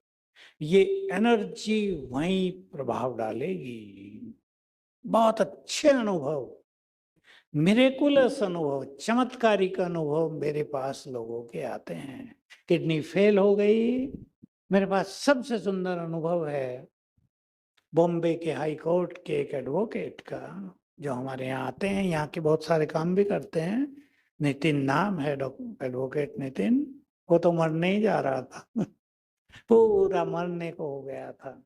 ये एनर्जी वहीं प्रभाव डालेगी। बहुत अच्छे अनुभव, मिरेकुलस अनुभव, चमत्कारिक अनुभव मेरे पास लोगों के आते हैं। किडनी फेल हो गई, मेरे पास सबसे सुंदर अनुभव है बॉम्बे के हाई कोर्ट के एक एडवोकेट का, जो हमारे यहाँ आते हैं, यहाँ के बहुत सारे काम भी करते हैं। नितिन नाम है, एडवोकेट नितिन। वो तो मरने ही जा रहा था पूरा मरने को हो गया था।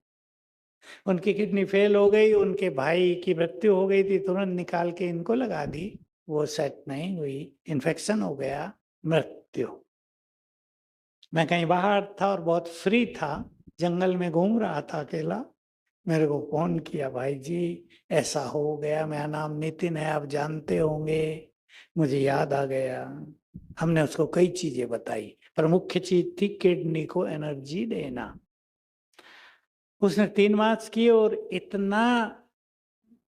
उनकी किडनी फेल हो गई, उनके भाई की मृत्यु हो गई थी, तुरंत निकाल के इनको लगा दी, वो सेट नहीं हुई, इन्फेक्शन हो गया, मृत्यु। मैं कहीं बाहर था और बहुत फ्री था, जंगल में घूम रहा था अकेला। मेरे को फोन किया, भाई जी ऐसा हो गया, मेरा नाम नितिन है, आप जानते होंगे। मुझे याद आ गया। हमने उसको कई चीजें बताई, पर मुख्य चीज थी किडनी को एनर्जी देना। उसने 3 मास की और इतना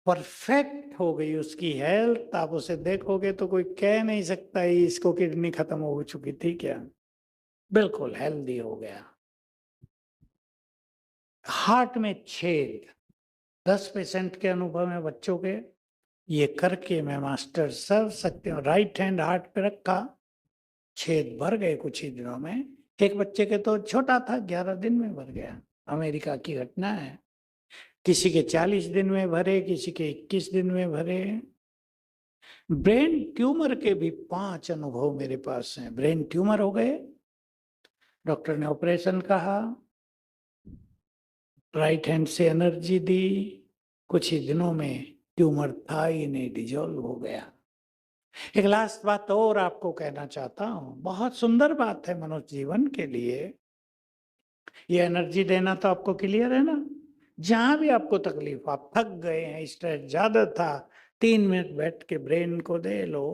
परफेक्ट हो गई उसकी हेल्थ, आप उसे देखोगे तो कोई कह नहीं सकता इसको किडनी खत्म हो चुकी थी क्या, बिल्कुल हेल्दी हो गया। हार्ट में छेद, 10% के अनुभव में बच्चों के, ये करके मैं मास्टर सर्व सकते हूँ। राइट हैंड हार्ट पे रखा, छेद भर गए कुछ ही दिनों में। एक बच्चे के तो छोटा था, 11 दिन में भर गया। अमेरिका की घटना है। किसी के 40 दिन में भरे, किसी के 21 दिन में भरे। ब्रेन ट्यूमर के भी 5 अनुभव मेरे पास हैं। ब्रेन ट्यूमर हो गए, डॉक्टर ने ऑपरेशन कहा, राइट हैंड से एनर्जी दी, कुछ ही दिनों में ट्यूमर था ही नहीं, डिजोल्व हो गया। एक लास्ट बात और आपको कहना चाहता हूं, बहुत सुंदर बात है मनुष्य जीवन के लिए। ये एनर्जी देना तो आपको क्लियर है ना। जहां भी आपको तकलीफ, आप थक गए हैं, स्ट्रेस ज्यादा था, 3 मिनट बैठ के ब्रेन को दे लो,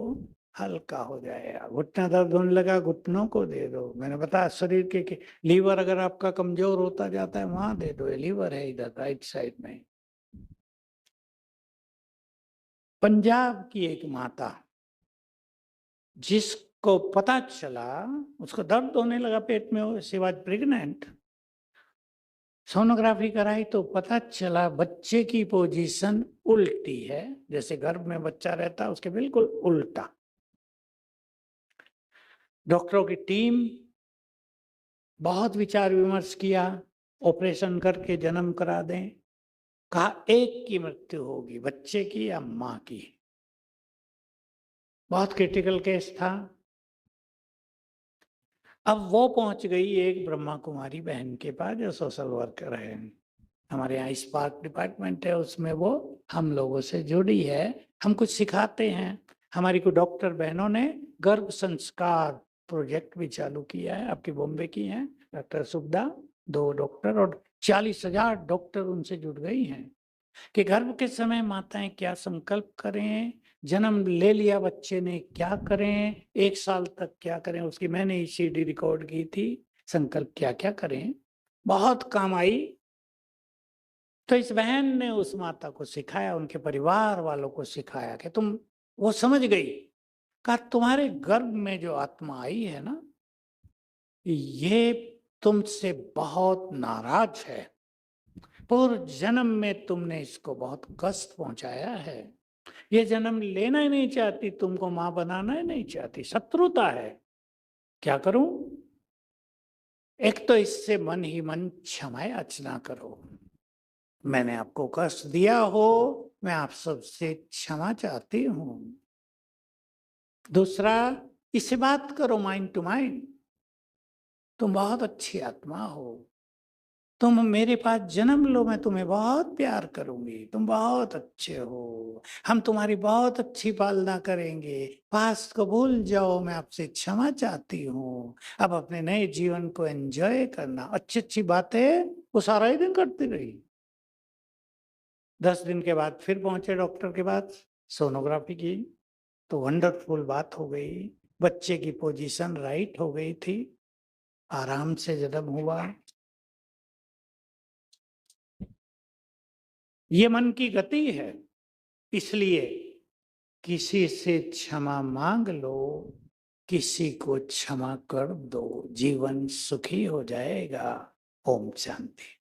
हल्का हो जाएगा। घुटना दर्द होने लगा, घुटनों को दे दो। मैंने बताया शरीर के लीवर अगर आपका कमजोर होता जाता है, वहां दे दो। ये लीवर है इधर राइट साइड में। पंजाब की एक माता, जिसको पता चला, उसको दर्द होने लगा पेट में, शी वाज प्रेग्नेंट, सोनोग्राफी कराई तो पता चला बच्चे की पोजीशन उल्टी है, जैसे गर्भ में बच्चा रहता है उसके बिल्कुल उल्टा। डॉक्टरों की टीम बहुत विचार विमर्श किया, ऑपरेशन करके जन्म करा दें। कहा एक की मृत्यु होगी, बच्चे की या मां की। बहुत क्रिटिकल केस था। अब वो पहुंच गई एक ब्रह्मा कुमारी बहन के पास जो सोशल वर्कर है। हमारे यहाँ स्पार्क डिपार्टमेंट है, उसमें वो हम लोगों से जुड़ी है। हम कुछ सिखाते हैं। हमारी को डॉक्टर बहनों ने गर्भ संस्कार प्रोजेक्ट भी चालू किया है, आपकी बॉम्बे की हैं डॉक्टर सुब्दा, 2 डॉक्टर और 40,000 डॉक्टर उनसे जुड़ गई हैं कि गर्भ के समय माताएं क्या संकल्प करें, जन्म ले लिया बच्चे ने क्या करें, 1 साल तक क्या करें। उसकी मैंने सीडी रिकॉर्ड की थी, संकल्प क्या क्या करें, बहुत काम आई। तो इस बहन ने उस माता को सिखाया, उनके परिवार वालों को सिखाया कि तुम, वो समझ गई। कहा तुम्हारे गर्भ में जो आत्मा आई है ना, ये तुमसे बहुत नाराज है। पूर्व जन्म में तुमने इसको बहुत कष्ट पहुंचाया है। ये जन्म लेना ही नहीं चाहती, तुमको मां बनाना ही नहीं चाहती, शत्रुता है। क्या करूं? एक तो इससे मन ही मन क्षमा याचना करो। मैंने आपको कष्ट दिया हो, मैं आप सबसे क्षमा चाहती हूं। दूसरा, इससे बात करो माइंड टू माइंड। तुम बहुत अच्छी आत्मा हो, तुम मेरे पास जन्म लो, मैं तुम्हें बहुत प्यार करूंगी, तुम बहुत अच्छे हो, हम तुम्हारी बहुत अच्छी पालना करेंगे। पास्ट को भूल जाओ, मैं आपसे क्षमा चाहती हूँ। अब अपने नए जीवन को एंजॉय करना। अच्छी अच्छी बातें वो सारा ही दिन करती रही। 10 दिन के बाद फिर पहुंचे डॉक्टर के पास, सोनोग्राफी की तो वंडरफुल बात हो गई, बच्चे की पोजीशन राइट हो गई थी, आराम से जन्म हुआ। ये मन की गति है, इसलिए किसी से क्षमा मांग लो, किसी को क्षमा कर दो, जीवन सुखी हो जाएगा। ओम शांति।